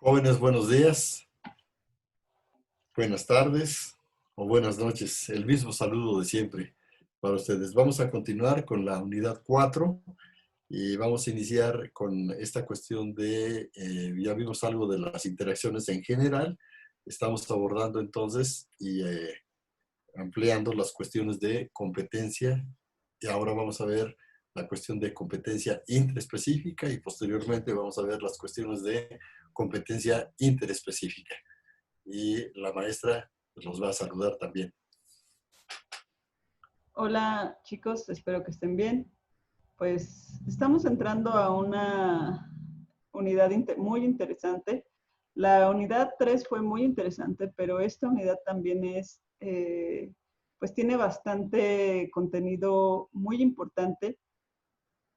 Jóvenes, buenos días, buenas tardes o buenas noches. El mismo saludo de siempre para ustedes. Vamos a continuar con la unidad 4 y vamos a iniciar con esta cuestión de, ya vimos algo de las interacciones en general. Estamos abordando entonces y ampliando las cuestiones de competencia y ahora vamos a ver la cuestión de competencia intraespecífica y posteriormente vamos a ver las cuestiones de competencia interespecífica. Y la maestra los va a saludar también. Hola chicos, espero que estén bien. Pues estamos entrando a una unidad muy interesante. La unidad 3 fue muy interesante, pero esta unidad también pues tiene bastante contenido muy importante,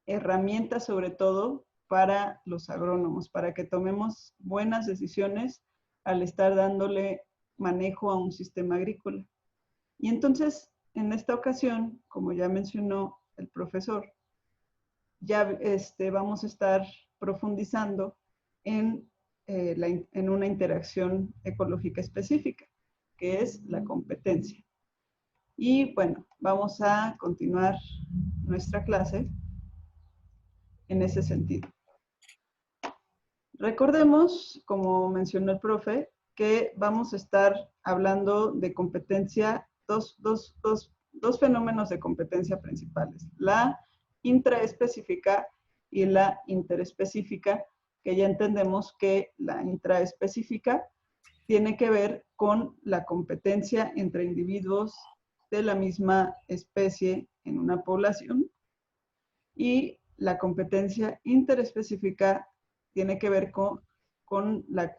herramientas sobre todo para los agrónomos, para que tomemos buenas decisiones al estar dándole manejo a un sistema agrícola. Y entonces, en esta ocasión, como ya mencionó el profesor, ya vamos a estar profundizando en una interacción ecológica específica, que es la competencia. Y bueno, vamos a continuar nuestra clase en ese sentido. Recordemos, como mencionó el profe, que vamos a estar hablando de competencia, dos fenómenos de competencia principales, la intraespecífica y la interespecífica, que ya entendemos que la intraespecífica tiene que ver con la competencia entre individuos de la misma especie en una población, y la competencia interespecífica tiene que ver con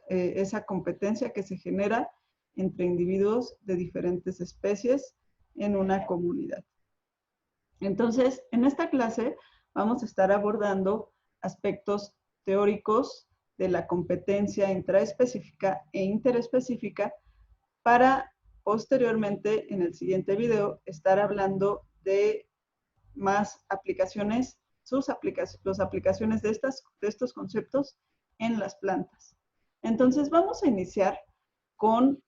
esa competencia que se genera entre individuos de diferentes especies en una comunidad. Entonces, en esta clase vamos a estar abordando aspectos teóricos de la competencia intraespecífica e interespecífica para posteriormente, en el siguiente video, estar hablando de más aplicaciones, las aplicaciones de estos conceptos en las plantas. Entonces vamos a iniciar con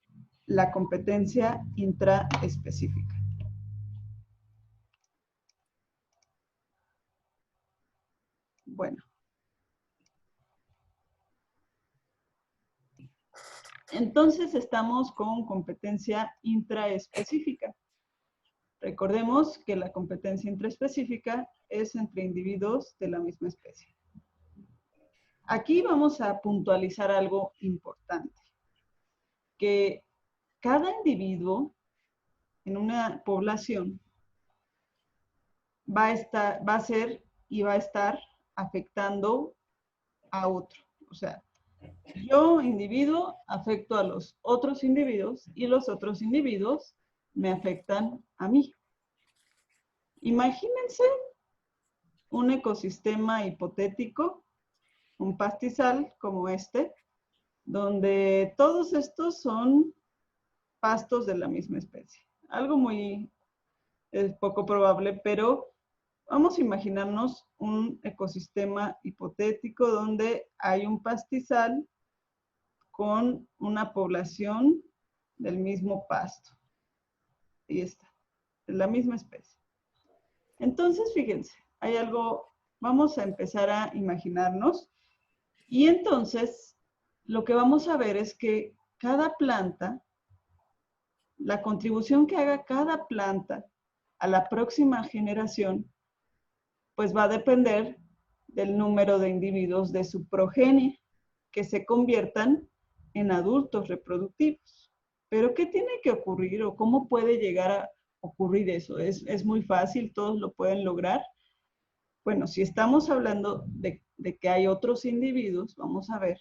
la competencia intraespecífica. Bueno. Entonces estamos con competencia intraespecífica. Recordemos que la competencia intraespecífica es entre individuos de la misma especie. Aquí vamos a puntualizar algo importante, que cada individuo en una población va a ser y va a estar afectando a otro. O sea, yo, individuo, afecto a los otros individuos y los otros individuos me afectan a mí. Imagínense un ecosistema hipotético, un pastizal como este, donde todos estos son pastos de la misma especie. Algo muy poco probable, pero vamos a imaginarnos un ecosistema hipotético donde hay un pastizal con una población del mismo pasto. Ahí está, de la misma especie. Entonces, fíjense, hay algo, vamos a empezar a imaginarnos, y entonces lo que vamos a ver es que cada planta, la contribución que haga cada planta a la próxima generación, pues va a depender del número de individuos de su progenie que se conviertan en adultos reproductivos. Pero ¿qué tiene que ocurrir o cómo puede llegar a ocurrir eso? Es muy fácil, todos lo pueden lograr. Bueno, si estamos hablando de que hay otros individuos, vamos a ver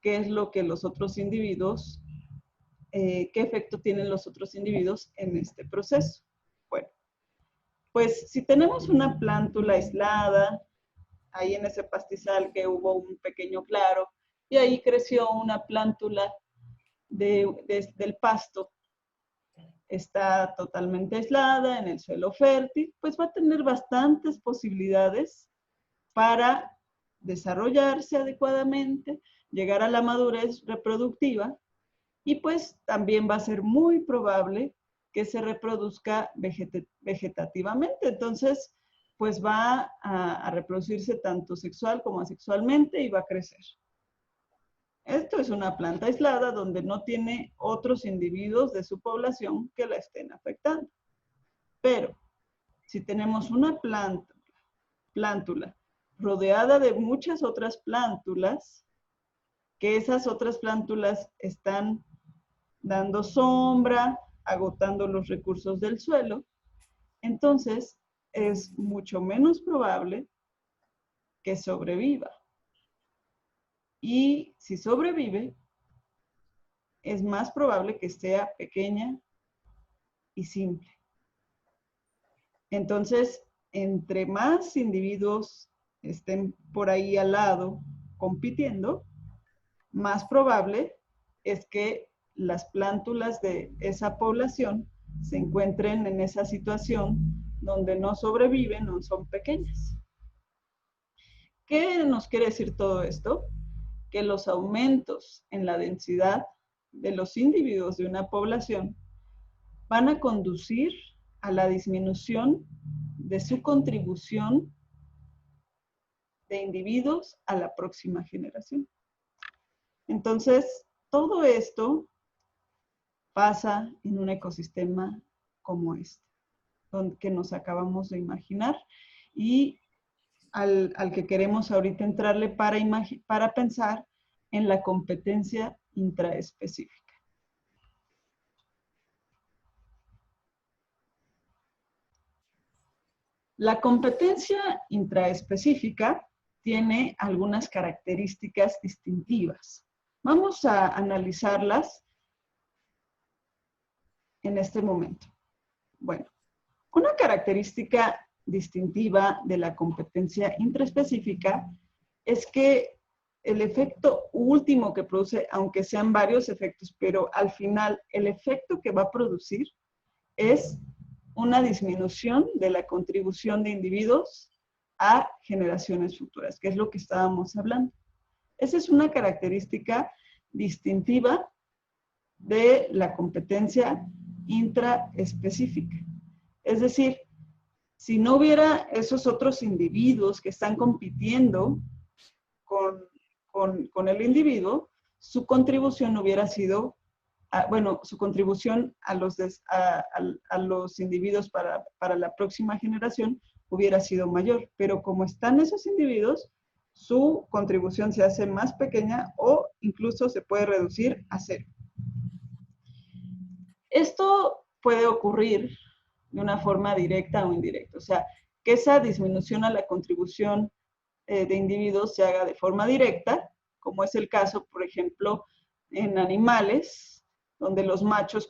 qué es lo que los otros individuos, qué efecto tienen los otros individuos en este proceso. Bueno, pues si tenemos una plántula aislada, ahí en ese pastizal que hubo un pequeño claro, y ahí creció una plántula del pasto, está totalmente aislada en el suelo fértil, pues va a tener bastantes posibilidades para desarrollarse adecuadamente, llegar a la madurez reproductiva, y pues también va a ser muy probable que se reproduzca vegetativamente. Entonces, pues va a reproducirse tanto sexual como asexualmente y va a crecer. Esto es una planta aislada donde no tiene otros individuos de su población que la estén afectando. Pero si tenemos una plántula rodeada de muchas otras plántulas, que esas otras plántulas están dando sombra, agotando los recursos del suelo, entonces es mucho menos probable que sobreviva. Y si sobrevive, es más probable que sea pequeña y simple. Entonces, entre más individuos estén por ahí al lado compitiendo, más probable es que las plántulas de esa población se encuentren en esa situación donde no sobreviven o son pequeñas. ¿Qué nos quiere decir todo esto? Que los aumentos en la densidad de los individuos de una población van a conducir a la disminución de su contribución de individuos a la próxima generación. Entonces, todo esto pasa en un ecosistema como este, que nos acabamos de imaginar y al que queremos ahorita entrarle para pensar en la competencia intraespecífica. La competencia intraespecífica tiene algunas características distintivas. Vamos a analizarlas en este momento. Bueno, una característica distintiva de la competencia intraespecífica es que el efecto último que produce, aunque sean varios efectos, pero al final el efecto que va a producir es una disminución de la contribución de individuos a generaciones futuras, que es lo que estábamos hablando. Esa es una característica distintiva de la competencia intraespecífica. Es decir, si no hubiera esos otros individuos que están compitiendo con el individuo, su contribución hubiera sido, su contribución a los individuos para la próxima generación hubiera sido mayor. Pero como están esos individuos, su contribución se hace más pequeña o incluso se puede reducir a cero. Esto puede ocurrir de una forma directa o indirecta. O sea, que esa disminución a la contribución de individuos se haga de forma directa, como es el caso, por ejemplo, en animales, donde los machos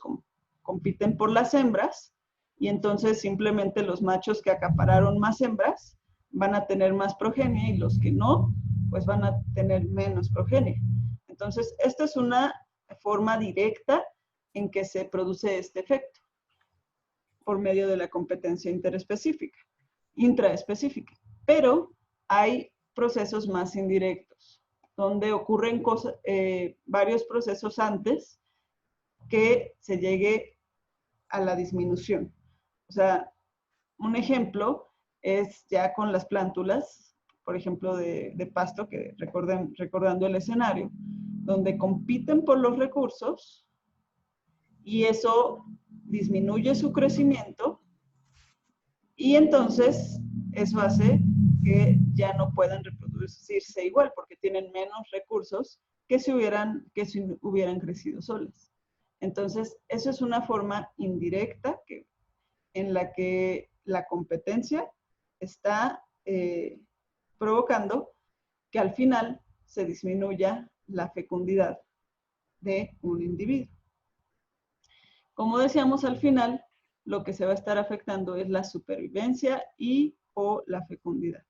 compiten por las hembras, y entonces simplemente los machos que acapararon más hembras van a tener más progenie y los que no, pues van a tener menos progenie. Entonces, esta es una forma directa en que se produce este efecto por medio de la competencia intraespecífica. Pero hay procesos más indirectos, donde ocurren varios procesos antes que se llegue a la disminución. O sea, un ejemplo es ya con las plántulas, por ejemplo, de pasto, que recordando el escenario, donde compiten por los recursos y eso disminuye su crecimiento y entonces eso hace que ya no puedan reproducirse igual porque tienen menos recursos que si hubieran crecido solas. Entonces, eso es una forma indirecta en la que la competencia está provocando que al final se disminuya la fecundidad de un individuo. Como decíamos al final, lo que se va a estar afectando es la supervivencia o la fecundidad.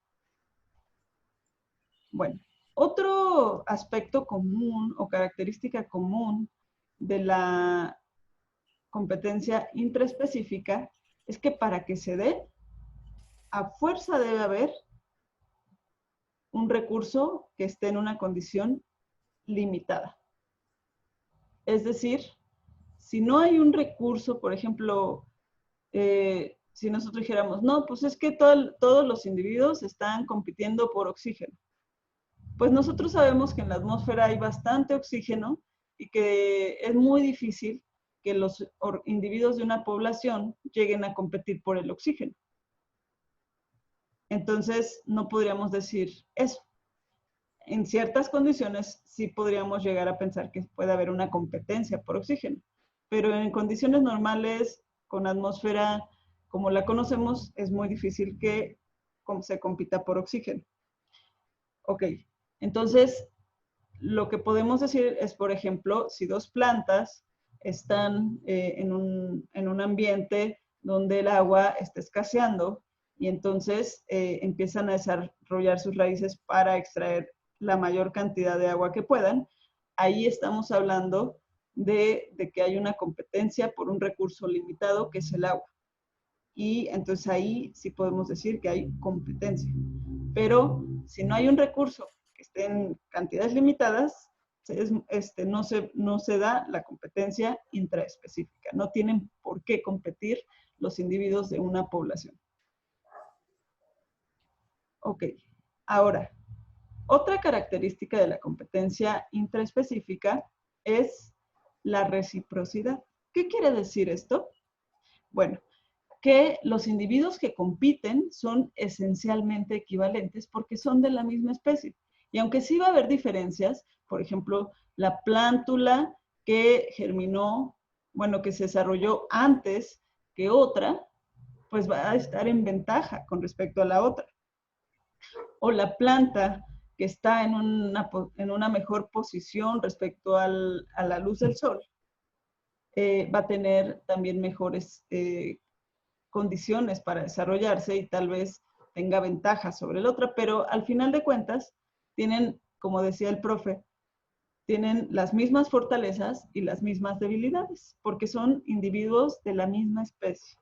Bueno, otro aspecto común o característica común de la competencia intraespecífica es que para que se dé, a fuerza debe haber un recurso que esté en una condición limitada. Es decir, si no hay un recurso, por ejemplo, si nosotros dijéramos, no, pues es que todos los individuos están compitiendo por oxígeno. Pues nosotros sabemos que en la atmósfera hay bastante oxígeno y que es muy difícil que los individuos de una población lleguen a competir por el oxígeno. Entonces, no podríamos decir eso. En ciertas condiciones sí podríamos llegar a pensar que puede haber una competencia por oxígeno, pero en condiciones normales, con atmósfera como la conocemos, es muy difícil que se compita por oxígeno. Ok, entonces lo que podemos decir es, por ejemplo, si dos plantas están en un ambiente donde el agua está escaseando y entonces empiezan a desarrollar sus raíces para extraer la mayor cantidad de agua que puedan, ahí estamos hablando de que hay una competencia por un recurso limitado que es el agua. Y entonces ahí sí podemos decir que hay competencia. Pero si no hay un recurso que esté en cantidades limitadas, no se da la competencia intraespecífica. No tienen por qué competir los individuos de una población. Ok, ahora, otra característica de la competencia intraespecífica es la reciprocidad. ¿Qué quiere decir esto? Bueno, que los individuos que compiten son esencialmente equivalentes porque son de la misma especie. Y aunque sí va a haber diferencias, por ejemplo, la plántula que germinó, bueno, que se desarrolló antes que otra, pues va a estar en ventaja con respecto a la otra. O la planta que está en una mejor posición respecto a la luz del sol, va a tener también mejores condiciones para desarrollarse y tal vez tenga ventajas sobre el otro, pero al final de cuentas tienen, como decía el profe, tienen las mismas fortalezas y las mismas debilidades, porque son individuos de la misma especie.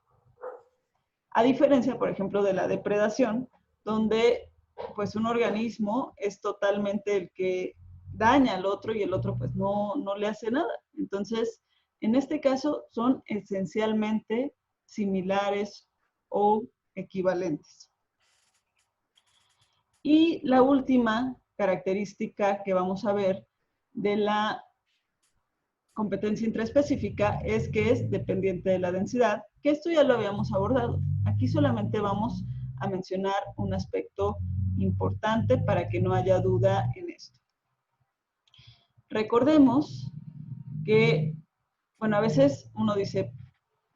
A diferencia, por ejemplo, de la depredación, donde pues un organismo es totalmente el que daña al otro y el otro pues no le hace nada. Entonces, en este caso son esencialmente similares o equivalentes. Y la última característica que vamos a ver de la competencia intraespecífica es que es dependiente de la densidad, que esto ya lo habíamos abordado. Aquí solamente vamos a mencionar un aspecto importante para que no haya duda en esto. Recordemos que, bueno, a veces uno dice,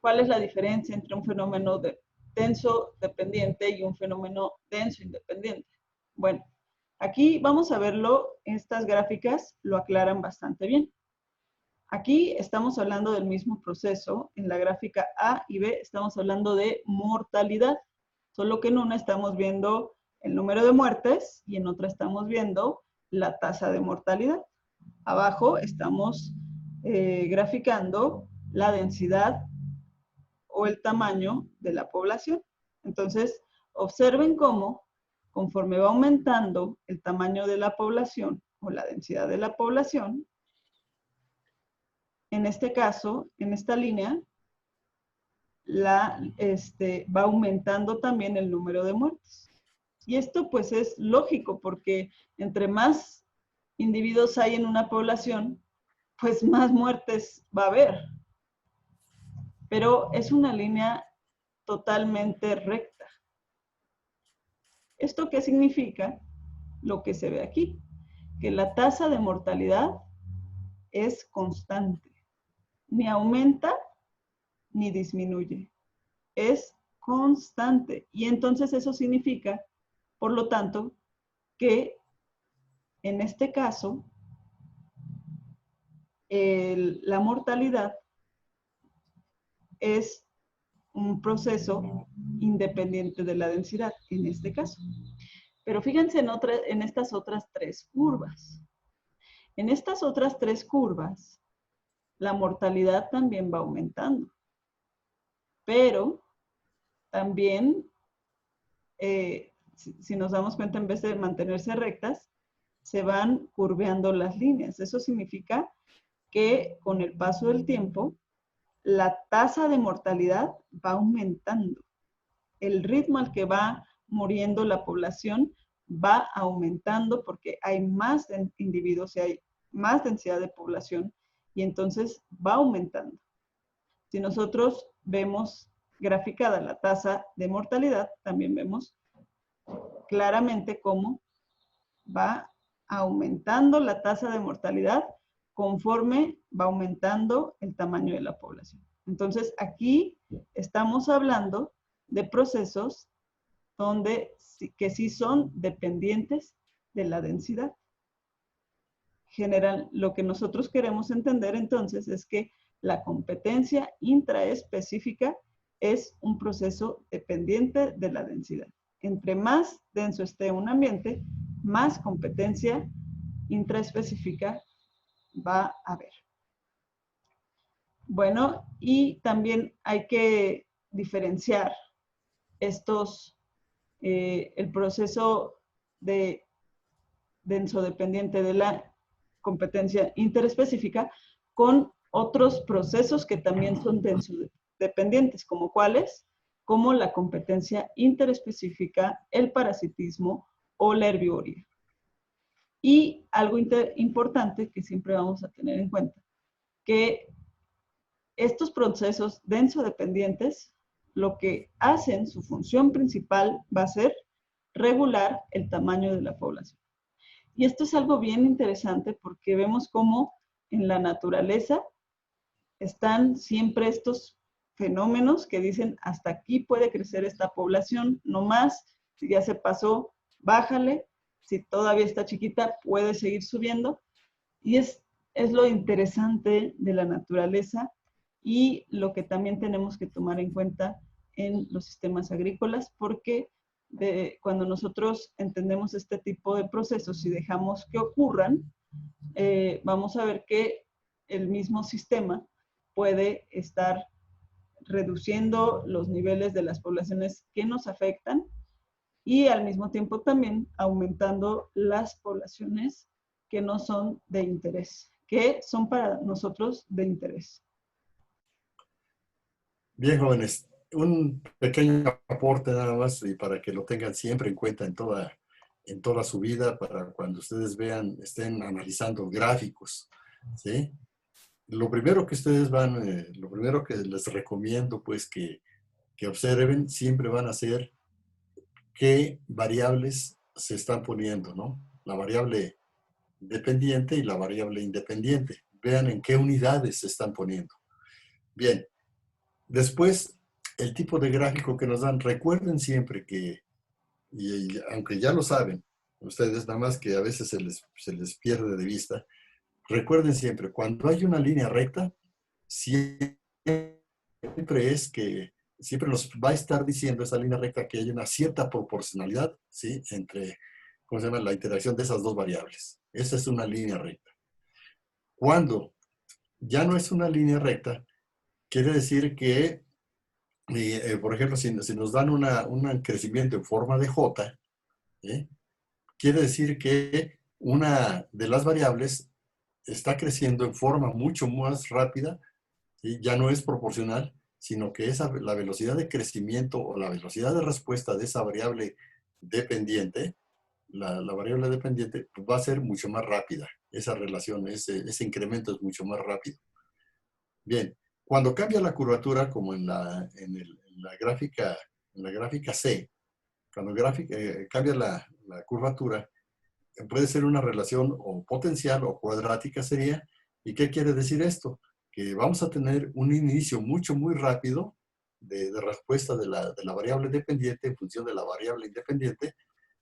¿cuál es la diferencia entre un fenómeno denso dependiente y un fenómeno denso independiente? Bueno, aquí vamos a verlo, estas gráficas lo aclaran bastante bien. Aquí estamos hablando del mismo proceso, en la gráfica A y B estamos hablando de mortalidad, solo que en una estamos viendo el número de muertes y en otra estamos viendo la tasa de mortalidad. Abajo estamos graficando la densidad o el tamaño de la población. Entonces, observen cómo, conforme va aumentando el tamaño de la población o la densidad de la población, en este caso, en esta línea, va aumentando también el número de muertes. Y esto pues es lógico porque entre más individuos hay en una población, pues más muertes va a haber. Pero es una línea totalmente recta. ¿Esto qué significa? Lo que se ve aquí, que la tasa de mortalidad es constante, ni aumenta ni disminuye, es constante. Y entonces eso significa, por lo tanto, que en este caso, la mortalidad es un proceso independiente de la densidad, en este caso. Pero fíjense en estas otras tres curvas. En estas otras tres curvas, la mortalidad también va aumentando. Pero también si nos damos cuenta, en vez de mantenerse rectas, se van curveando las líneas. Eso significa que con el paso del tiempo, la tasa de mortalidad va aumentando. El ritmo al que va muriendo la población va aumentando porque hay más individuos y hay más densidad de población y entonces va aumentando. Si nosotros vemos graficada la tasa de mortalidad, también vemos claramente cómo va aumentando la tasa de mortalidad conforme va aumentando el tamaño de la población. Entonces, aquí estamos hablando de procesos que sí son dependientes de la densidad. General, lo que nosotros queremos entender entonces es que la competencia intraespecífica es un proceso dependiente de la densidad. Entre más denso esté un ambiente, más competencia intraespecífica va a haber. Bueno, y también hay que diferenciar el proceso de densodependiente de la competencia interespecífica con otros procesos que también son densodependientes, como cuáles, como la competencia interespecífica, el parasitismo o la herbivoría. Y algo importante que siempre vamos a tener en cuenta, que estos procesos densodependientes, lo que hacen, su función principal va a ser regular el tamaño de la población. Y esto es algo bien interesante porque vemos cómo en la naturaleza están siempre estos fenómenos que dicen hasta aquí puede crecer esta población, no más, si ya se pasó, bájale, si todavía está chiquita, puede seguir subiendo. Y es lo interesante de la naturaleza y lo que también tenemos que tomar en cuenta en los sistemas agrícolas, porque cuando nosotros entendemos este tipo de procesos y dejamos que ocurran, vamos a ver que el mismo sistema puede estar reduciendo los niveles de las poblaciones que nos afectan y al mismo tiempo también aumentando las poblaciones que no son de interés, que son para nosotros de interés. Bien, jóvenes, un pequeño aporte nada más y para que lo tengan siempre en cuenta en toda su vida, para cuando ustedes estén analizando gráficos, ¿sí? Lo primero que ustedes lo primero que les recomiendo, pues, que observen, siempre van a ser qué variables se están poniendo, ¿no? La variable dependiente y la variable independiente. Vean en qué unidades se están poniendo. Bien, después, el tipo de gráfico que nos dan, recuerden siempre que, y aunque ya lo saben, ustedes nada más que a veces se les pierde de vista, recuerden siempre, cuando hay una línea recta, siempre siempre nos va a estar diciendo esa línea recta que hay una cierta proporcionalidad, ¿sí? Entre, ¿cómo se llama?, la interacción de esas dos variables. Esa es una línea recta. Cuando ya no es una línea recta, quiere decir que, por ejemplo, si nos dan un crecimiento en forma de J, ¿sí? Quiere decir que una de las variables está creciendo en forma mucho más rápida, ¿sí? Ya no es proporcional, sino que la velocidad de crecimiento o la velocidad de respuesta de esa variable dependiente, la variable dependiente, pues va a ser mucho más rápida. Esa relación, ese incremento es mucho más rápido. Bien, cuando cambia la curvatura, como en la gráfica C, cuando cambia la curvatura, puede ser una relación o potencial o cuadrática sería. ¿Y qué quiere decir esto? Que vamos a tener un inicio muy rápido de respuesta de la variable dependiente en función de la variable independiente,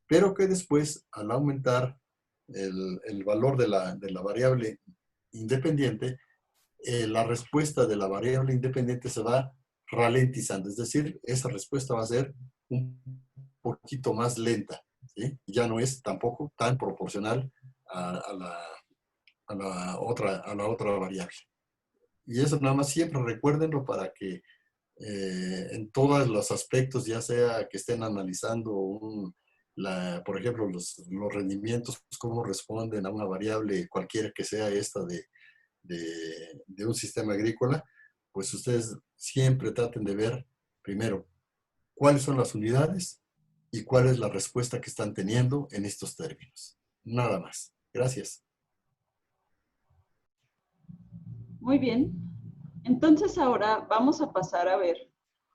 pero que después, al aumentar el valor de la variable independiente, la respuesta de la variable independiente se va ralentizando. Es decir, esa respuesta va a ser un poquito más lenta, ¿sí? Ya no es tampoco tan proporcional a la otra variable. Y eso nada más siempre recuérdenlo para que en todos los aspectos, ya sea que estén analizando por ejemplo, los rendimientos, cómo responden a una variable cualquiera que sea esta de un sistema agrícola, pues ustedes siempre traten de ver primero cuáles son las unidades y cuál es la respuesta que están teniendo en estos términos. Nada más. Gracias. Muy bien. Entonces ahora vamos a pasar a ver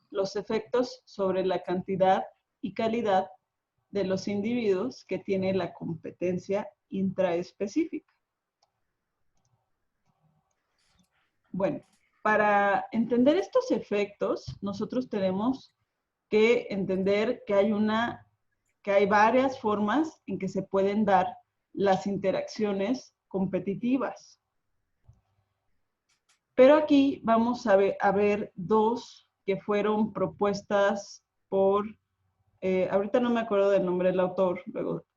los efectos sobre la cantidad y calidad de los individuos que tiene la competencia intraespecífica. Bueno, para entender estos efectos, nosotros tenemos que entender que hay varias formas en que se pueden dar las interacciones competitivas. Pero aquí vamos a ver dos que fueron propuestas por, ahorita no me acuerdo del nombre del autor,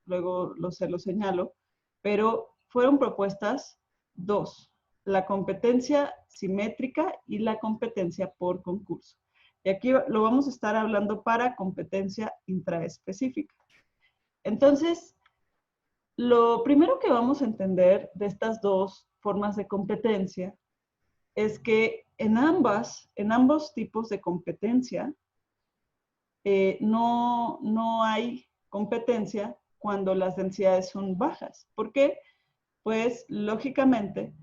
luego se lo señalo, pero fueron propuestas dos, la competencia simétrica y la competencia por concurso. Y aquí lo vamos a estar hablando para competencia intraespecífica. Entonces, lo primero que vamos a entender de estas dos formas de competencia es que en ambos tipos de competencia, no hay competencia cuando las densidades son bajas. ¿Por qué? Pues lógicamente,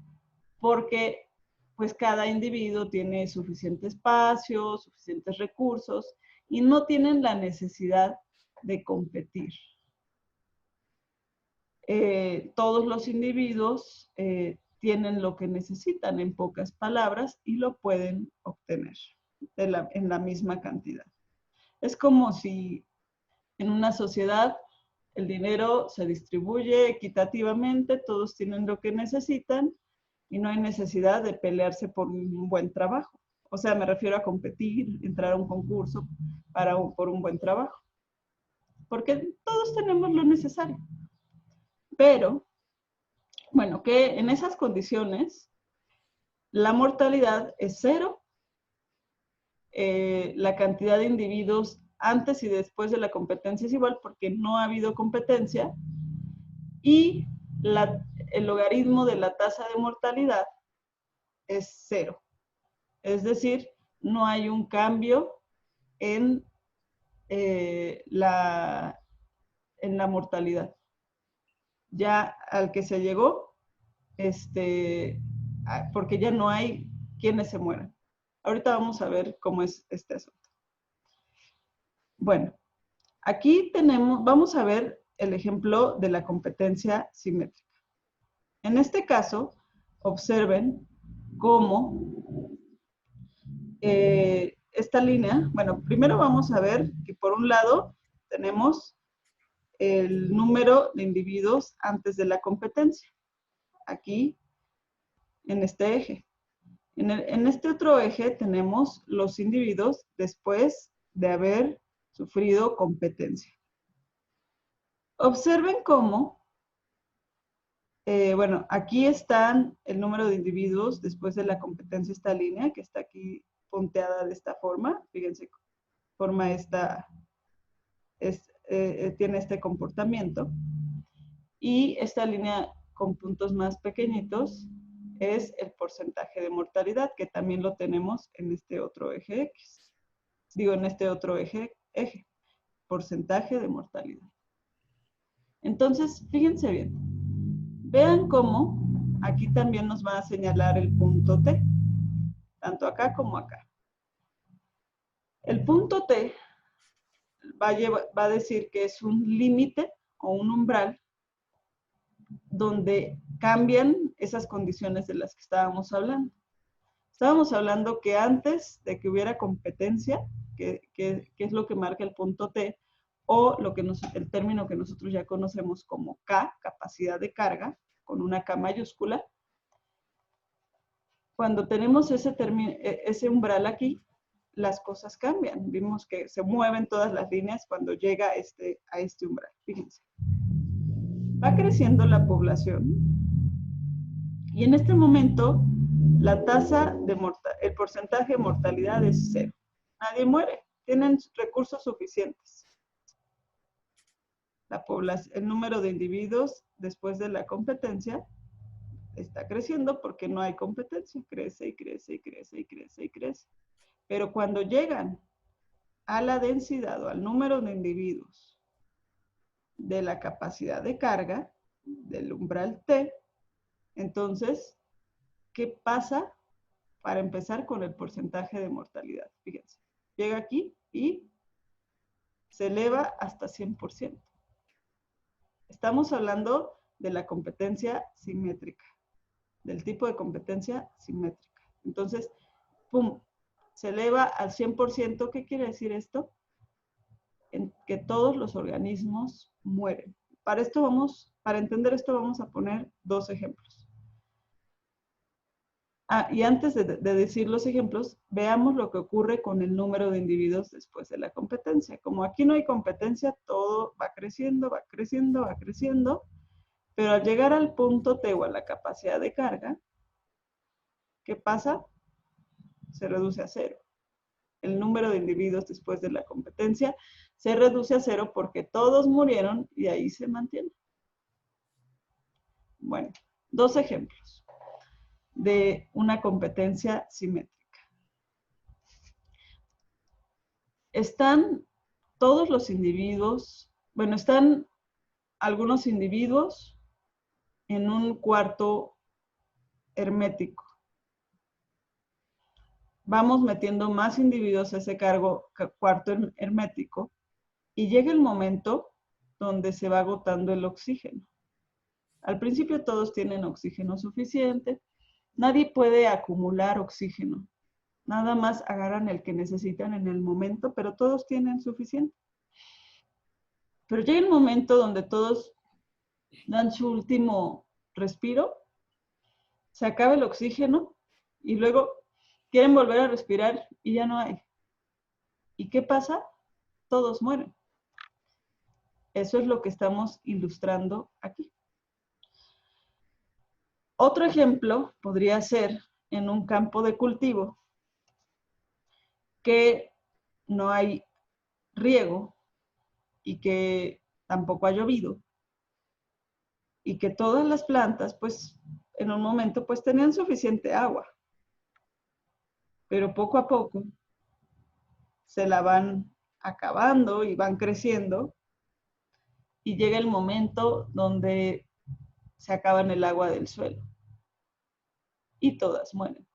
porque pues cada individuo tiene suficiente espacio, suficientes recursos y no tienen la necesidad de competir. Todos los individuos tienen lo que necesitan en pocas palabras y lo pueden obtener en la misma cantidad. Es como si en una sociedad el dinero se distribuye equitativamente, todos tienen lo que necesitan y no hay necesidad de pelearse por un buen trabajo. O sea, me refiero a competir, entrar a un concurso por un buen trabajo. Porque todos tenemos lo necesario. Pero, bueno, que en esas condiciones la mortalidad es cero, la cantidad de individuos antes y después de la competencia es igual porque no ha habido competencia y el logaritmo de la tasa de mortalidad es cero. Es decir, no hay un cambio en la mortalidad. Ya al que se llegó, porque ya no hay quienes se mueran. Ahorita vamos a ver cómo es este asunto. Bueno, aquí vamos a ver el ejemplo de la competencia simétrica. En este caso, observen cómo esta línea, bueno, primero vamos a ver que por un lado tenemos el número de individuos antes de la competencia, aquí en este eje. En este otro eje tenemos los individuos después de haber sufrido competencia. Observen cómo, bueno, aquí están el número de individuos después de la competencia, esta línea que está aquí punteada de esta forma. Fíjense, forma tiene este comportamiento. Y esta línea con puntos más pequeñitos es el porcentaje de mortalidad, que también lo tenemos en este otro eje X. Digo, en este otro eje, porcentaje de mortalidad. Entonces, fíjense bien. Vean cómo aquí también nos va a señalar el punto T, tanto acá como acá. El punto T va a decir que es un límite o un umbral donde cambian esas condiciones de las que estábamos hablando. Estábamos hablando que antes de que hubiera competencia, que es lo que marca el punto T, o el término que nosotros ya conocemos como K, capacidad de carga, con una K mayúscula. Cuando tenemos ese umbral aquí, las cosas cambian. Vimos que se mueven todas las líneas cuando llega a este umbral. Fíjense. Va creciendo la población y en este momento el porcentaje de mortalidad es cero. Nadie muere, tienen recursos suficientes. el número de individuos después de la competencia está creciendo porque no hay competencia. Crece y crece y crece y crece y crece. Pero cuando llegan a la densidad o al número de individuos de la capacidad de carga, del umbral T, entonces, ¿qué pasa? Para empezar con el porcentaje de mortalidad. Fíjense, llega aquí y se eleva hasta 100%. Estamos hablando de la competencia simétrica, del tipo de competencia simétrica. Entonces, ¡pum!, se eleva al 100%. ¿Qué quiere decir esto? En que todos los organismos mueren. Para entender esto vamos a poner dos ejemplos. Y antes de decir los ejemplos, veamos lo que ocurre con el número de individuos después de la competencia. Como aquí no hay competencia, todo va creciendo, va creciendo, va creciendo, pero al llegar al punto T o a la capacidad de carga, ¿qué pasa? Se reduce a cero. El número de individuos después de la competencia se reduce a cero porque todos murieron y ahí se mantiene. Bueno, dos ejemplos de una competencia simétrica. Están todos los individuos, bueno, están algunos individuos en un cuarto hermético. Vamos metiendo más individuos a ese cuarto hermético y llega el momento donde se va agotando el oxígeno. Al principio todos tienen oxígeno suficiente, nadie puede acumular oxígeno. Nada más agarran el que necesitan en el momento, pero todos tienen suficiente. Pero llega el momento donde todos dan su último respiro, se acaba el oxígeno y luego quieren volver a respirar y ya no hay. ¿Y qué pasa? Todos mueren. Eso es lo que estamos ilustrando aquí. Otro ejemplo podría ser en un campo de cultivo que no hay riego y que tampoco ha llovido y que todas las plantas, pues, en un momento, pues, tenían suficiente agua, pero poco a poco se la van acabando y van creciendo y llega el momento donde se acaban el agua del suelo y todas mueren.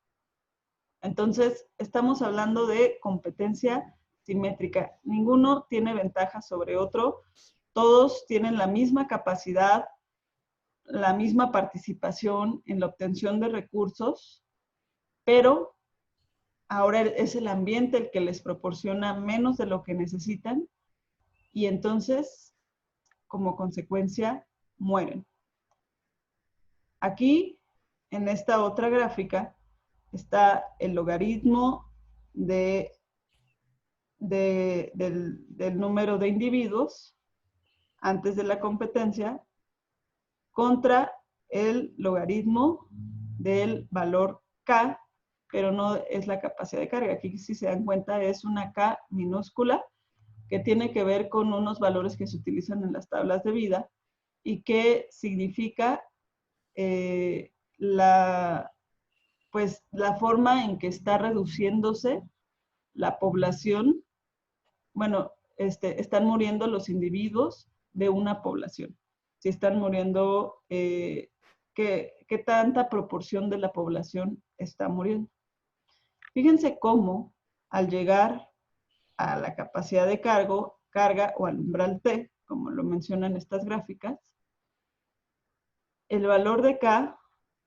Entonces, estamos hablando de competencia simétrica. Ninguno tiene ventaja sobre otro. Todos tienen la misma capacidad, la misma participación en la obtención de recursos, pero ahora es el ambiente el que les proporciona menos de lo que necesitan y entonces, como consecuencia, mueren. Aquí, en esta otra gráfica, está el logaritmo del número de individuos antes de la competencia contra el logaritmo del valor K, pero no es la capacidad de carga. Aquí, si se dan cuenta, es una K minúscula que tiene que ver con unos valores que se utilizan en las tablas de vida y que significa la forma en que está reduciéndose la población. Bueno, están muriendo los individuos de una población. Si están muriendo, ¿qué tanta proporción de la población está muriendo? Fíjense cómo al llegar a la capacidad de carga o al umbral T, como lo mencionan estas gráficas, el valor de K,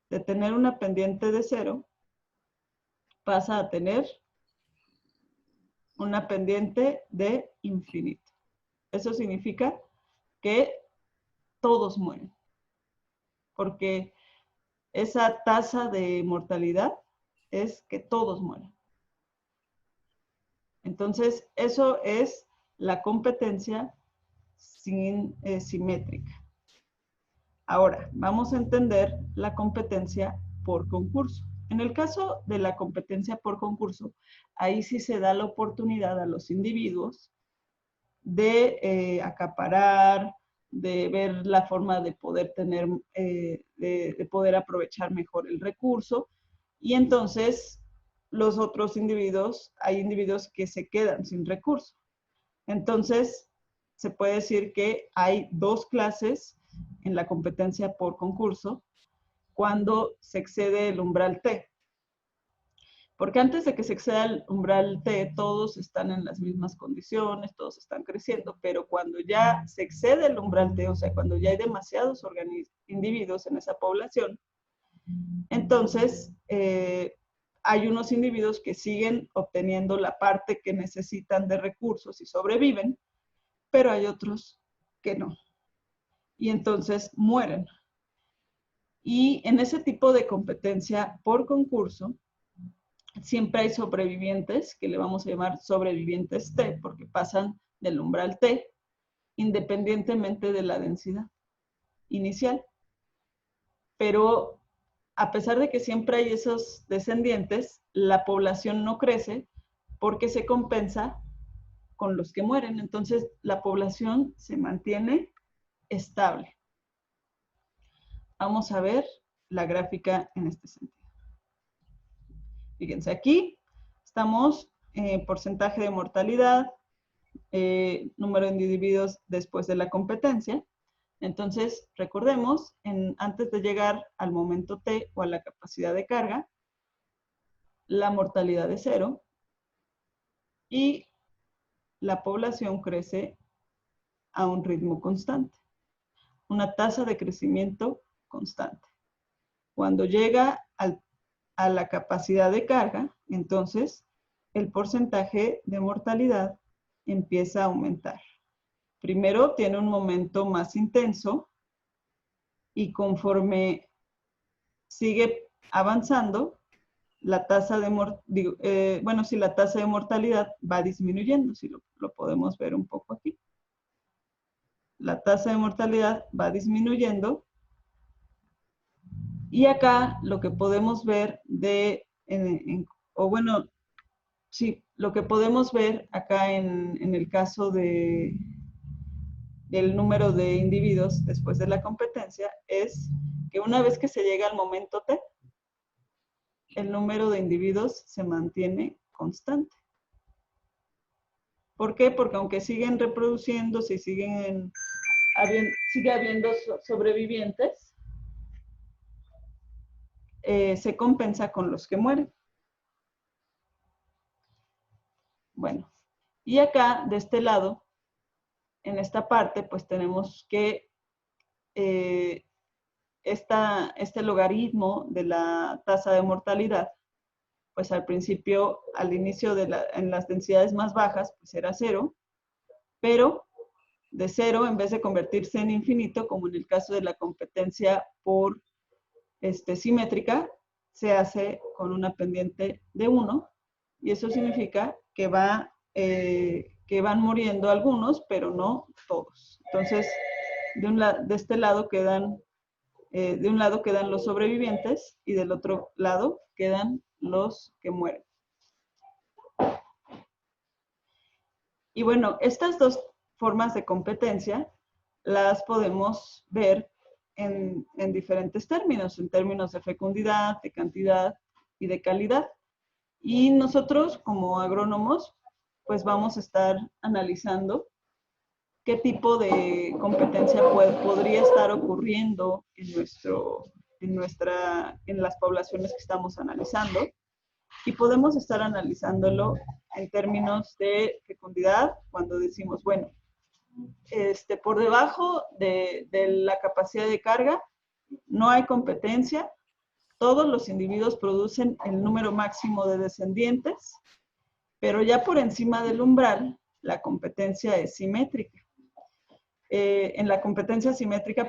de tener una pendiente de 0, pasa a tener una pendiente de infinito. Eso significa que todos mueren, porque esa tasa de mortalidad es que todos mueren. Entonces, eso es la competencia simétrica. Ahora, vamos a entender la competencia por concurso. En el caso de la competencia por concurso, ahí sí se da la oportunidad a los individuos de acaparar, de ver la forma de poder tener, de poder aprovechar mejor el recurso. Y entonces los otros individuos, hay individuos que se quedan sin recurso. Entonces, se puede decir que hay dos clases en la competencia por concurso cuando se excede el umbral T. Porque antes de que se exceda el umbral T, todos están en las mismas condiciones, todos están creciendo, pero cuando ya se excede el umbral T, o sea, cuando ya hay demasiados individuos en esa población, entonces hay unos individuos que siguen obteniendo la parte que necesitan de recursos y sobreviven, pero hay otros que no. Y entonces mueren. Y en ese tipo de competencia por concurso, siempre hay sobrevivientes, que le vamos a llamar sobrevivientes T, porque pasan del umbral T, independientemente de la densidad inicial. Pero a pesar de que siempre hay esos descendientes, la población no crece porque se compensa con los que mueren. Entonces, la población se mantiene estable. Vamos a ver la gráfica en este sentido. Fíjense, aquí estamos porcentaje de mortalidad, número de individuos después de la competencia. Entonces, recordemos, antes de llegar al momento T o a la capacidad de carga, la mortalidad es 0 y la población crece a un ritmo constante, una tasa de crecimiento constante. Cuando llega a la capacidad de carga, entonces el porcentaje de mortalidad empieza a aumentar. Primero tiene un momento más intenso y conforme sigue avanzando, la tasa de la tasa de mortalidad va disminuyendo, si lo podemos ver un poco aquí. La tasa de mortalidad va disminuyendo y acá lo que podemos ver lo que podemos ver acá en el caso del número de individuos después de la competencia es que una vez que se llega al momento T, el número de individuos se mantiene constante. ¿Por qué? Porque aunque siguen reproduciéndose y sigue habiendo sobrevivientes, se compensa con los que mueren. Bueno, y acá, de este lado, en esta parte, pues tenemos que este logaritmo de la tasa de mortalidad, pues al principio, al inicio en las densidades más bajas, pues era 0, pero de 0, en vez de convertirse en infinito, como en el caso de la competencia por simétrica, se hace con una pendiente de 1, y eso significa que van muriendo algunos, pero no todos. Entonces, de este lado quedan, de un lado quedan los sobrevivientes y del otro lado quedan los que mueren. Y bueno, estas dos formas de competencia las podemos ver en diferentes términos, en términos de fecundidad, de cantidad y de calidad. Y nosotros, como agrónomos, pues vamos a estar analizando qué tipo de competencia podría estar ocurriendo en las poblaciones que estamos analizando. Y podemos estar analizándolo en términos de fecundidad, cuando decimos, bueno, por debajo de la capacidad de carga no hay competencia, todos los individuos producen el número máximo de descendientes, pero ya por encima del umbral, la competencia es simétrica. En la competencia simétrica,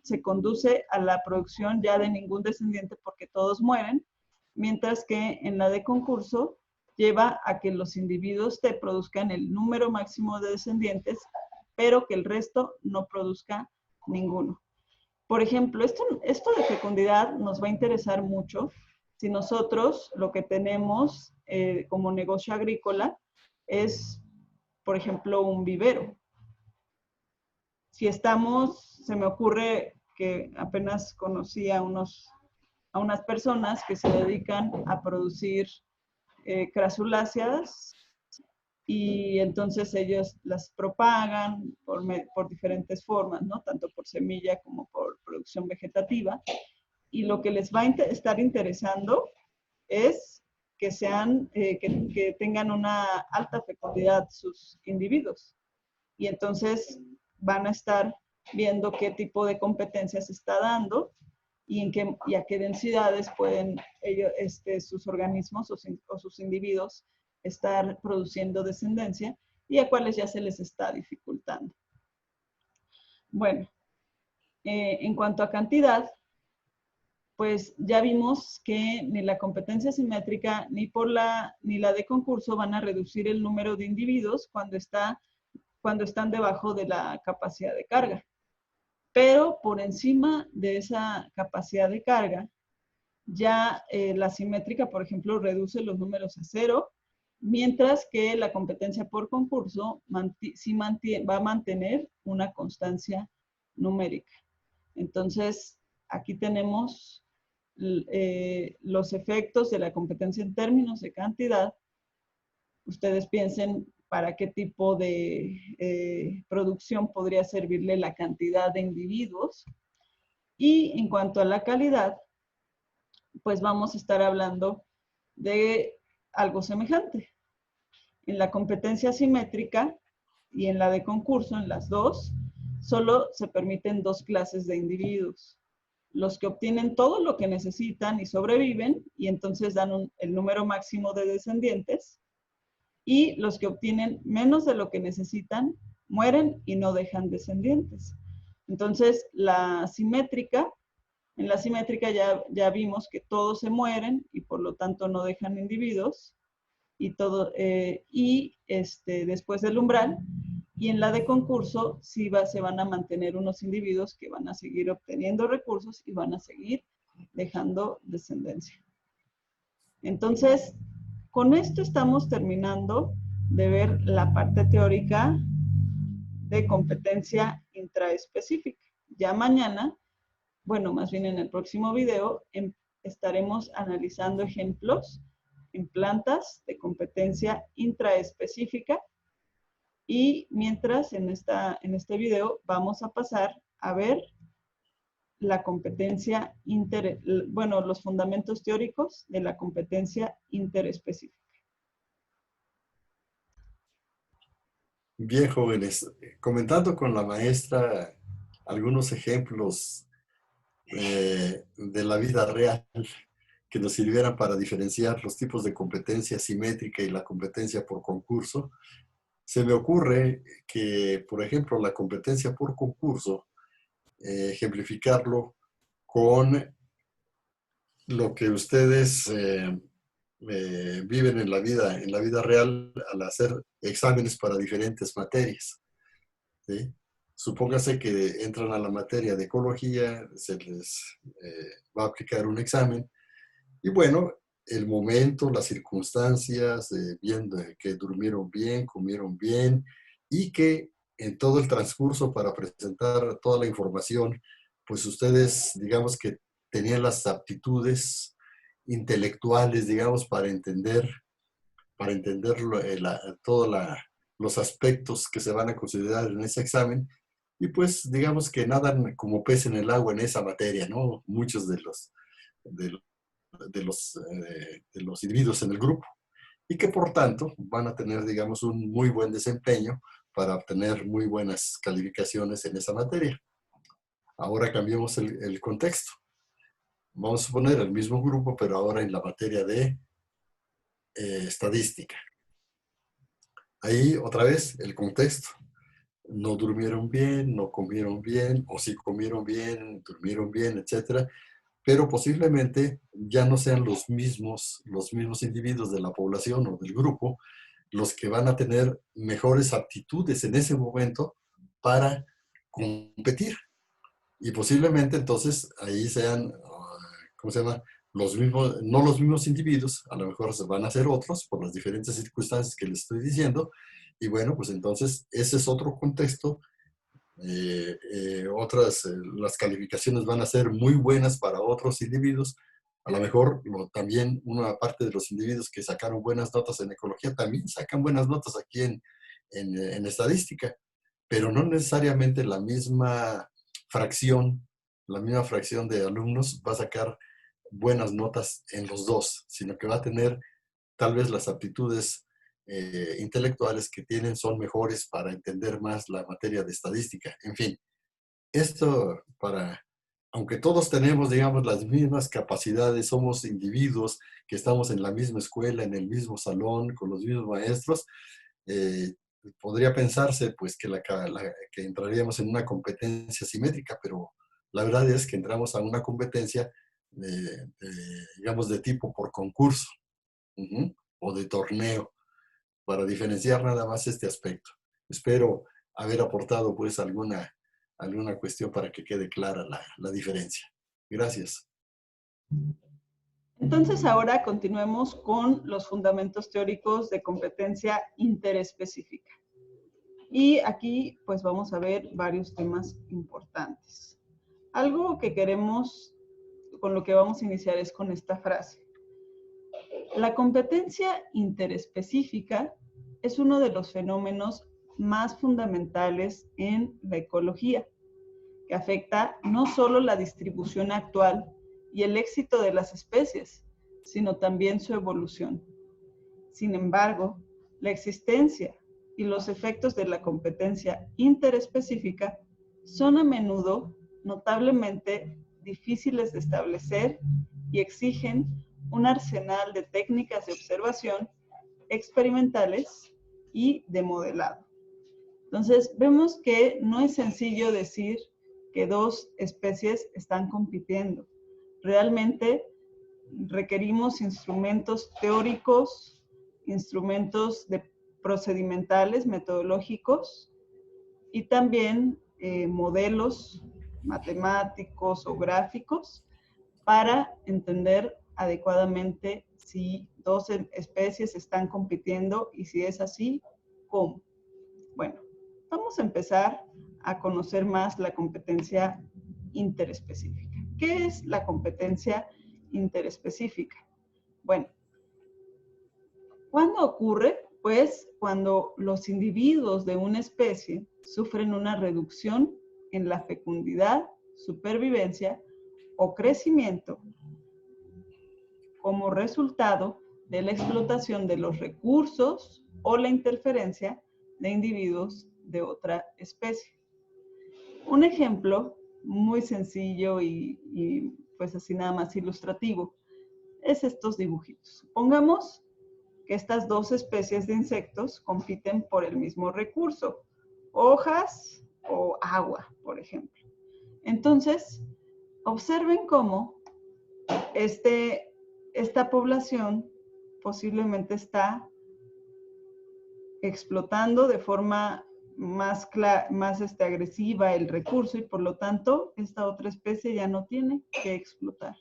se conduce a la producción ya de ningún descendiente porque todos mueren, mientras que en la de concurso lleva a que los individuos te produzcan el número máximo de descendientes, pero que el resto no produzca ninguno. Por ejemplo, esto de fecundidad nos va a interesar mucho si nosotros lo que tenemos como negocio agrícola es, por ejemplo, un vivero. Si se me ocurre que apenas conocí a unas personas que se dedican a producir crasuláceas y entonces ellos las propagan por diferentes formas, ¿no? Tanto por semilla como por producción vegetativa. Y lo que les va a estar interesando es que tengan una alta fecundidad sus individuos. Y entonces van a estar viendo qué tipo de competencia se está dando y a qué densidades pueden ellos, sus organismos o sus individuos estar produciendo descendencia y a cuáles ya se les está dificultando. Bueno, en cuanto a cantidad, pues ya vimos que ni la competencia simétrica ni la de concurso van a reducir el número de individuos cuando están debajo de la capacidad de carga. Pero por encima de esa capacidad de carga, ya la simétrica, por ejemplo, reduce los números a 0, mientras que la competencia por concurso sí va a mantener una constancia numérica. Entonces, aquí tenemos los efectos de la competencia en términos de cantidad. Ustedes piensen para qué tipo de producción podría servirle la cantidad de individuos. Y en cuanto a la calidad, pues vamos a estar hablando de algo semejante. En la competencia simétrica y en la de concurso, en las dos, solo se permiten 2 clases de individuos. Los que obtienen todo lo que necesitan y sobreviven, y entonces dan el número máximo de descendientes, y los que obtienen menos de lo que necesitan, mueren y no dejan descendientes. Entonces, en la simétrica ya vimos que todos se mueren y por lo tanto no dejan individuos, después del umbral. Y en la de concurso sí se van a mantener unos individuos que van a seguir obteniendo recursos y van a seguir dejando descendencia. Entonces, con esto estamos terminando de ver la parte teórica de competencia intraespecífica. Ya mañana, bueno, más bien en el próximo video, estaremos analizando ejemplos en plantas de competencia intraespecífica. Y mientras en este video vamos a pasar a ver la competencia los fundamentos teóricos de la competencia interespecífica. Bien, jóvenes, comentando con la maestra algunos ejemplos de la vida real que nos sirvieran para diferenciar los tipos de competencia simétrica y la competencia por concurso, se me ocurre que, por ejemplo, la competencia por concurso, ejemplificarlo con lo que ustedes viven en la vida real al hacer exámenes para diferentes materias, ¿sí? Supóngase que entran a la materia de ecología, se les va a aplicar un examen y bueno, el momento, las circunstancias, viendo que durmieron bien, comieron bien y que en todo el transcurso para presentar toda la información, pues ustedes, digamos que tenían las aptitudes intelectuales, digamos, para entender todos los aspectos que se van a considerar en ese examen. Y pues, digamos que nadan como pez en el agua en esa materia, ¿no? Muchos de los individuos en el grupo. Y que por tanto van a tener, digamos, un muy buen desempeño para obtener muy buenas calificaciones en esa materia. Ahora cambiemos el contexto. Vamos a suponer el mismo grupo, pero ahora en la materia de estadística. Ahí otra vez el contexto. No durmieron bien, no comieron bien, o si comieron bien, durmieron bien, etcétera. Pero posiblemente ya no sean los mismos individuos de la población o del grupo los que van a tener mejores aptitudes en ese momento para competir. Y posiblemente entonces ahí sean, ¿cómo se llama? No los mismos individuos, a lo mejor se van a ser otros por las diferentes circunstancias que les estoy diciendo. Y bueno, pues entonces ese es otro contexto Las calificaciones van a ser muy buenas para otros individuos. A lo mejor también una parte de los individuos que sacaron buenas notas en ecología también sacan buenas notas aquí en estadística, pero no necesariamente la misma fracción de alumnos va a sacar buenas notas en los dos, sino que va a tener tal vez las aptitudes intelectuales que tienen son mejores para entender más la materia de estadística. En fin, esto aunque todos tenemos, digamos, las mismas capacidades, somos individuos que estamos en la misma escuela, en el mismo salón, con los mismos maestros, eh, podría pensarse pues que entraríamos en una competencia simétrica, pero la verdad es que entramos a una competencia, digamos, de tipo por concurso, o de torneo, para diferenciar nada más este aspecto. Espero haber aportado pues alguna cuestión para que quede clara la diferencia. Gracias. Entonces ahora continuemos con los fundamentos teóricos de competencia interespecífica. Y aquí pues vamos a ver varios temas importantes. Algo que con lo que vamos a iniciar es con esta frase. La competencia interespecífica es uno de los fenómenos más fundamentales en la ecología, que afecta no solo la distribución actual y el éxito de las especies, sino también su evolución. Sin embargo, la existencia y los efectos de la competencia interespecífica son a menudo notablemente difíciles de establecer y exigen un arsenal de técnicas de observación experimentales y de modelado. Entonces, vemos que no es sencillo decir que dos especies están compitiendo. Realmente requerimos instrumentos teóricos, instrumentos procedimentales, metodológicos, y también modelos matemáticos o gráficos para entender adecuadamente si dos especies están compitiendo y si es así, ¿cómo? Bueno, vamos a empezar a conocer más la competencia interespecífica. ¿Qué es la competencia interespecífica? Bueno, ¿cuándo ocurre? Pues cuando los individuos de una especie sufren una reducción en la fecundidad, supervivencia o crecimiento como resultado de la explotación de los recursos o la interferencia de individuos de otra especie. Un ejemplo muy sencillo y pues así nada más ilustrativo es estos dibujitos. Supongamos que estas dos especies de insectos compiten por el mismo recurso, hojas o agua, por ejemplo. Entonces, observen cómo esta población posiblemente está explotando de forma más agresiva el recurso y por lo tanto esta otra especie ya no tiene que explotar.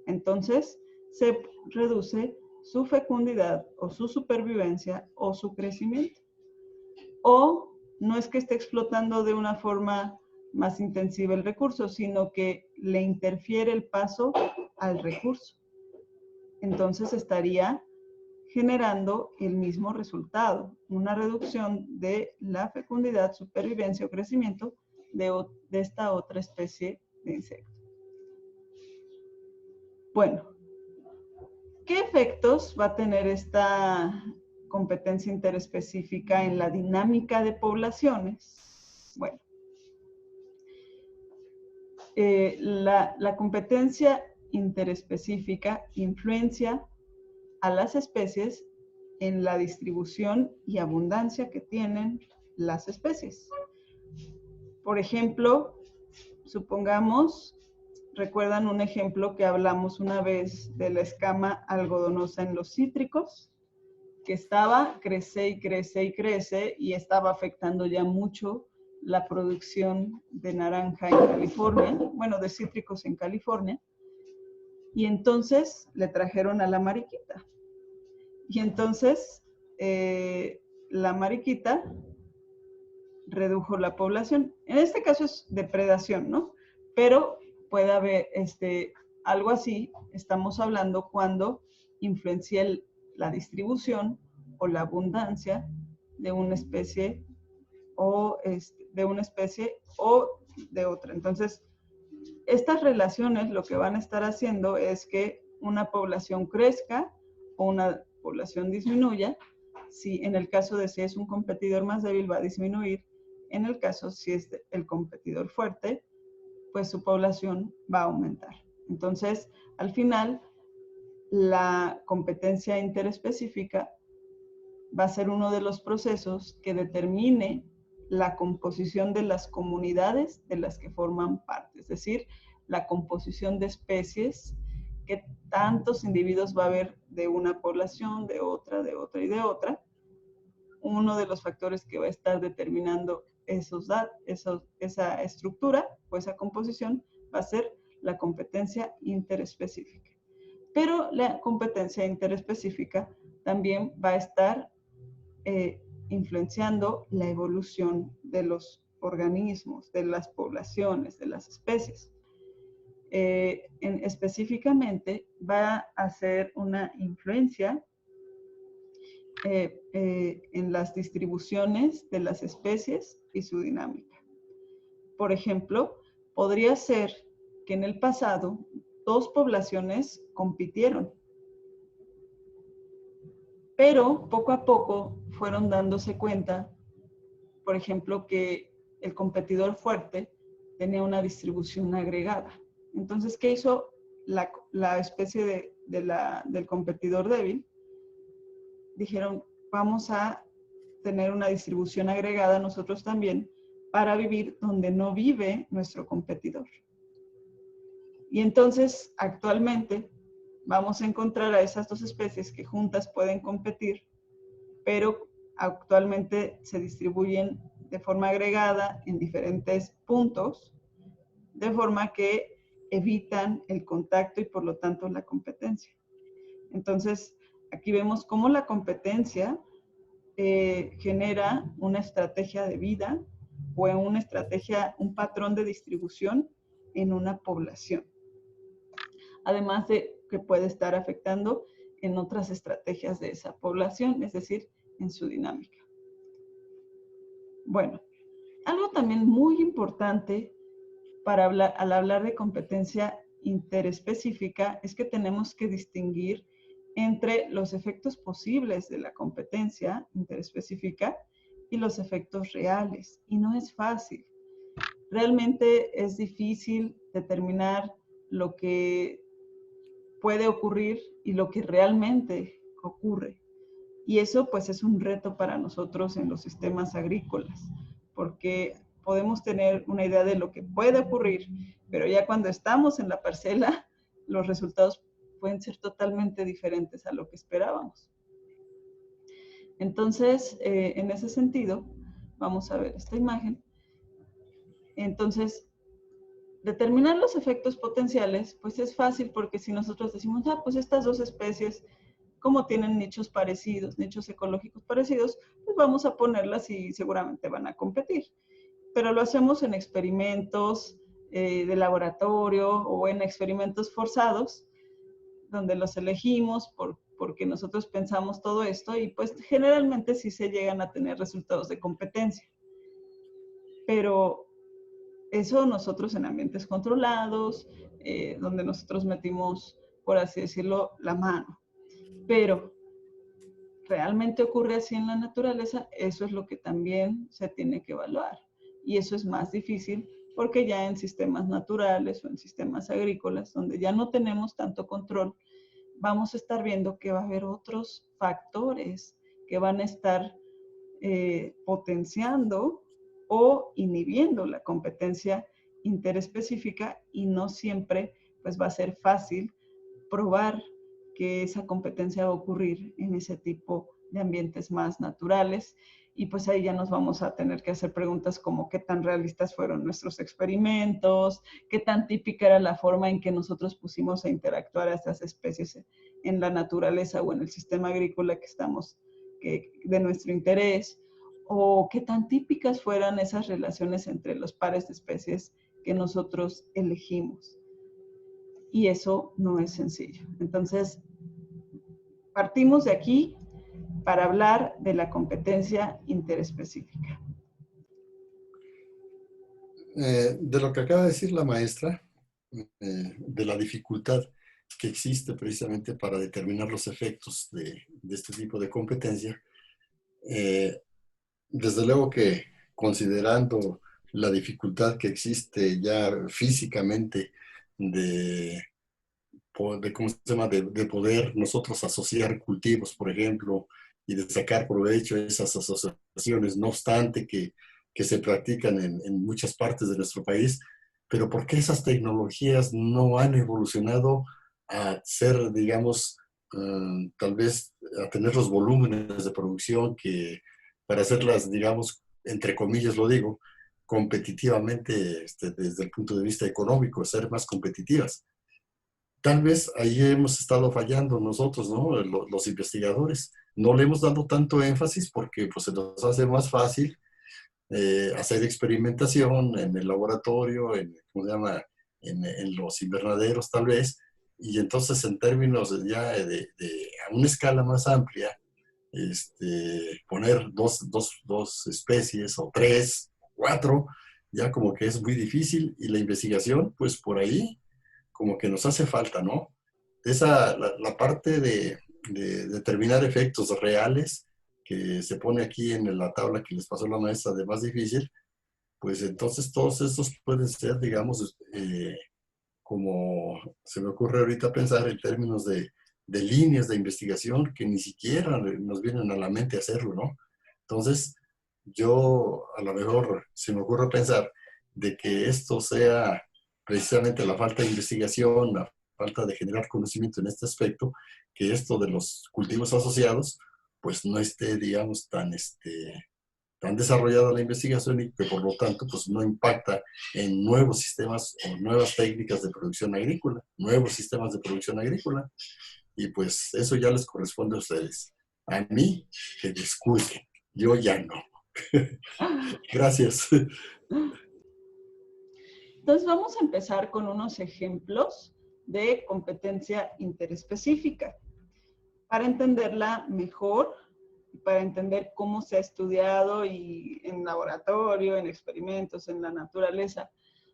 Entonces se reduce su fecundidad o su supervivencia o su crecimiento. O no es que esté explotando de una forma más intensiva el recurso, sino que le interfiere el paso al recurso. Entonces estaría generando el mismo resultado, una reducción de la fecundidad, supervivencia o crecimiento de esta otra especie de insecto. Bueno, ¿qué efectos va a tener esta competencia interespecífica en la dinámica de poblaciones? Bueno, la competencia interespecífica influencia a las especies en la distribución y abundancia que tienen las especies. Por ejemplo, supongamos, ¿recuerdan un ejemplo que hablamos una vez de la escama algodonosa en los cítricos? Que crece y crece y crece y estaba afectando ya mucho la producción de naranja en California, bueno, de cítricos en California. Y entonces le trajeron a la mariquita. Y entonces la mariquita redujo la población. En este caso es depredación, ¿no? Pero puede haber algo así, estamos hablando cuando influencia la distribución o la abundancia de una especie o de otra. Entonces, estas relaciones lo que van a estar haciendo es que una población crezca o una población disminuya. Si en el caso de si es un competidor más débil va a disminuir, en el caso si es el competidor fuerte, pues su población va a aumentar. Entonces, al final, la competencia interespecífica va a ser uno de los procesos que determine la composición de las comunidades de las que forman parte, es decir, la composición de especies, que tantos individuos va a haber de una población, de otra y de otra. Uno de los factores que va a estar determinando esa estructura o esa composición va a ser la competencia interespecífica. Pero la competencia interespecífica también va a estar influenciando la evolución de los organismos, de las poblaciones, de las especies. Específicamente va a hacer una influencia en las distribuciones de las especies y su dinámica. Por ejemplo, podría ser que en el pasado dos poblaciones compitieron, pero poco a poco fueron dándose cuenta, por ejemplo, que el competidor fuerte tenía una distribución agregada. Entonces, ¿qué hizo la especie del competidor débil? Dijeron, vamos a tener una distribución agregada nosotros también para vivir donde no vive nuestro competidor. Y entonces, actualmente, vamos a encontrar a esas dos especies que juntas pueden competir, pero actualmente se distribuyen de forma agregada en diferentes puntos, de forma que evitan el contacto y por lo tanto la competencia. Entonces, aquí vemos cómo la competencia genera una estrategia de vida o una estrategia, un patrón de distribución en una población. Además de que puede estar afectando en otras estrategias de esa población, es decir, en su dinámica. Bueno, algo también muy importante al hablar de competencia interespecífica es que tenemos que distinguir entre los efectos posibles de la competencia interespecífica y los efectos reales. Y no es fácil. Realmente es difícil determinar lo que puede ocurrir y lo que realmente ocurre. Y eso pues es un reto para nosotros en los sistemas agrícolas, porque podemos tener una idea de lo que puede ocurrir, pero ya cuando estamos en la parcela, los resultados pueden ser totalmente diferentes a lo que esperábamos. Entonces, en ese sentido, vamos a ver esta imagen. Entonces, determinar los efectos potenciales, pues es fácil porque si nosotros decimos, pues estas dos especies, como tienen nichos parecidos, nichos ecológicos parecidos, pues vamos a ponerlas y seguramente van a competir. Pero lo hacemos en experimentos de laboratorio o en experimentos forzados, donde los elegimos porque nosotros pensamos todo esto y pues generalmente sí se llegan a tener resultados de competencia. Pero eso nosotros en ambientes controlados, donde nosotros metimos, por así decirlo, la mano. Pero realmente ocurre así en la naturaleza, eso es lo que también se tiene que evaluar. Y eso es más difícil porque ya en sistemas naturales o en sistemas agrícolas, donde ya no tenemos tanto control, vamos a estar viendo que va a haber otros factores que van a estar potenciando o inhibiendo la competencia interespecífica y no siempre pues va a ser fácil probar que esa competencia va a ocurrir en ese tipo de ambientes más naturales. Y pues ahí ya nos vamos a tener que hacer preguntas como qué tan realistas fueron nuestros experimentos, qué tan típica era la forma en que nosotros pusimos a interactuar a estas especies en la naturaleza o en el sistema agrícola que estamos, de nuestro interés, o qué tan típicas fueran esas relaciones entre los pares de especies que nosotros elegimos. Y eso no es sencillo. Entonces, partimos de aquí para hablar de la competencia interespecífica. De lo que acaba de decir la maestra, de la dificultad que existe precisamente para determinar los efectos de este tipo de competencia, desde luego que considerando la dificultad que existe ya físicamente ¿cómo se llama? De poder nosotros asociar cultivos, por ejemplo, y de sacar provecho de esas asociaciones, no obstante que se practican en muchas partes de nuestro país, pero ¿por qué esas tecnologías no han evolucionado a ser, digamos, tal vez a tener los volúmenes de producción que para hacerlas, digamos, entre comillas lo digo, competitivamente desde el punto de vista económico, ser más competitivas? Tal vez ahí hemos estado fallando nosotros, ¿no? Los investigadores. No le hemos dado tanto énfasis porque pues, se nos hace más fácil hacer experimentación en el laboratorio, ¿cómo se llama? En los invernaderos tal vez. Y entonces en términos ya a una escala más amplia, poner dos especies o tres, cuatro, ya como que es muy difícil. Y la investigación, pues por ahí como que nos hace falta, ¿no? La parte de determinar efectos reales que se pone aquí en la tabla que les pasó la maestra de más difícil, pues entonces todos estos pueden ser, digamos, como se me ocurre ahorita pensar en términos de líneas de investigación que ni siquiera nos vienen a la mente hacerlo, ¿no? Entonces, yo a lo mejor se me ocurre pensar de que esto sea precisamente la falta de investigación, la falta de generar conocimiento en este aspecto, que esto de los cultivos asociados, pues no esté, digamos, tan desarrollada la investigación y que por lo tanto pues no impacta en nuevos sistemas o nuevas técnicas de producción agrícola, nuevos sistemas de producción agrícola. Y pues eso ya les corresponde a ustedes. A mí, que disculpen, yo ya no. Gracias. Entonces vamos a empezar con unos ejemplos de competencia interespecífica para entenderla mejor, para entender cómo se ha estudiado y en laboratorio, en experimentos, en la naturaleza.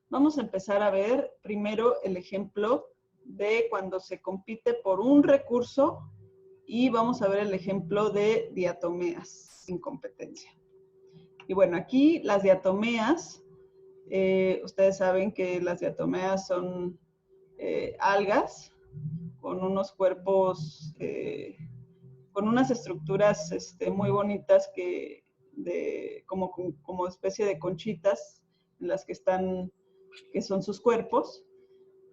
Vamos a empezar a ver primero el ejemplo de cuando se compite por un recurso y vamos a ver el ejemplo de diatomeas sin competencia. Y bueno, aquí las diatomeas, ustedes saben que las diatomeas son algas con unos cuerpos, con unas estructuras muy bonitas como especie de conchitas en las que son sus cuerpos.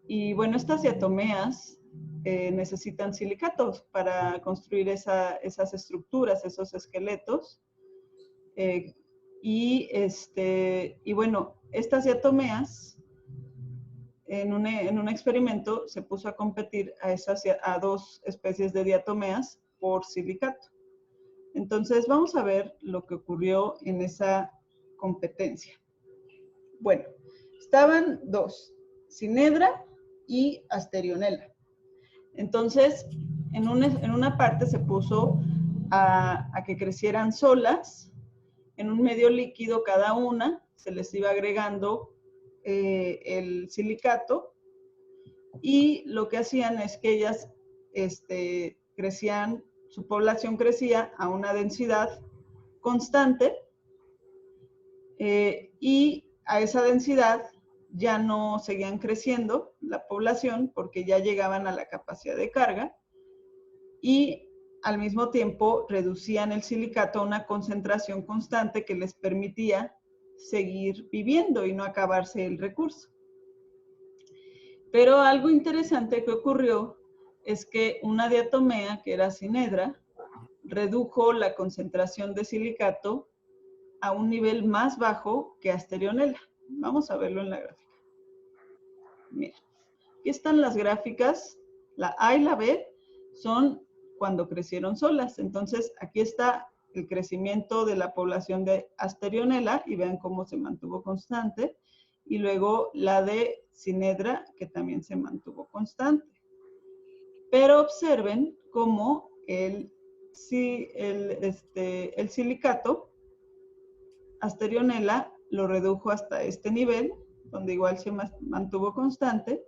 Y bueno, estas diatomeas necesitan silicatos para construir esas estructuras, esos esqueletos. Y bueno, estas diatomeas, en un experimento se puso a competir a dos especies de diatomeas por silicato. Entonces vamos a ver lo que ocurrió en esa competencia. Bueno, estaban dos, Synedra y Asterionella. Entonces, en una parte se puso a que crecieran solas, en un medio líquido cada una, se les iba agregando el silicato y lo que hacían es que ellas crecían, su población crecía a una densidad constante y a esa densidad ya no seguían creciendo la población porque ya llegaban a la capacidad de carga y al mismo tiempo reducían el silicato a una concentración constante que les permitía seguir viviendo y no acabarse el recurso. Pero algo interesante que ocurrió es que una diatomea, que era Synedra, redujo la concentración de silicato a un nivel más bajo que Asterionella. Vamos a verlo en la gráfica. Mira, aquí están las gráficas. La A y la B son cuando crecieron solas. Entonces, aquí está el crecimiento de la población de Asterionella, y vean cómo se mantuvo constante, y luego la de Synedra, que también se mantuvo constante. Pero observen cómo el silicato, Asterionella, lo redujo hasta este nivel, donde igual se mantuvo constante,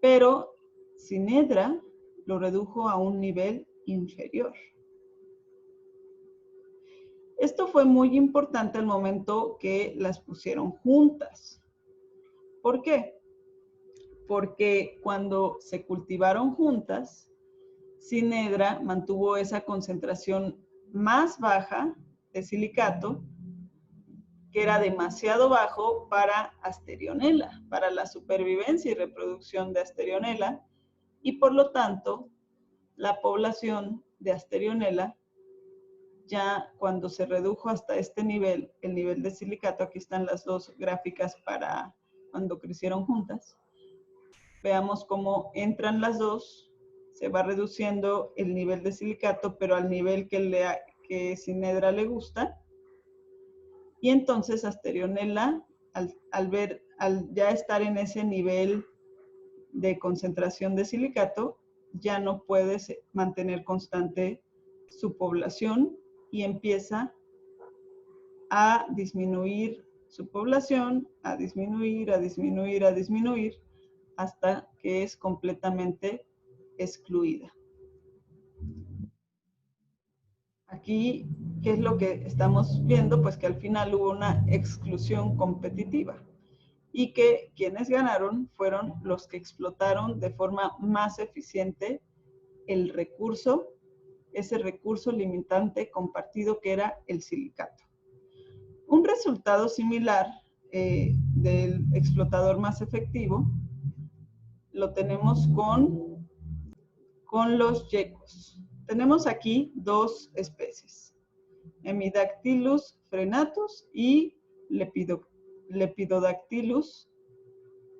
pero Synedra lo redujo a un nivel inferior. Esto fue muy importante al momento que las pusieron juntas. ¿Por qué? Porque cuando se cultivaron juntas, Synedra mantuvo esa concentración más baja de silicato, que era demasiado bajo para Asterionella, para la supervivencia y reproducción de Asterionella, y por lo tanto, la población de Asterionella, ya cuando se redujo hasta este nivel, el nivel de silicato, aquí están las dos gráficas para cuando crecieron juntas, veamos cómo entran las dos, se va reduciendo el nivel de silicato, pero al nivel que Synedra le gusta, y entonces Asterionella, al ya estar en ese nivel de concentración de silicato, ya no puede mantener constante su población y empieza a disminuir su población, a disminuir, a disminuir, a disminuir, hasta que es completamente excluida. Aquí, ¿qué es lo que estamos viendo? Pues que al final hubo una exclusión competitiva y que quienes ganaron fueron los que explotaron de forma más eficiente el recurso, ese recurso limitante compartido que era el silicato. Un resultado similar del explotador más efectivo lo tenemos con los geckos. Tenemos aquí dos especies, Hemidactylus frenatus y Lepidodactylus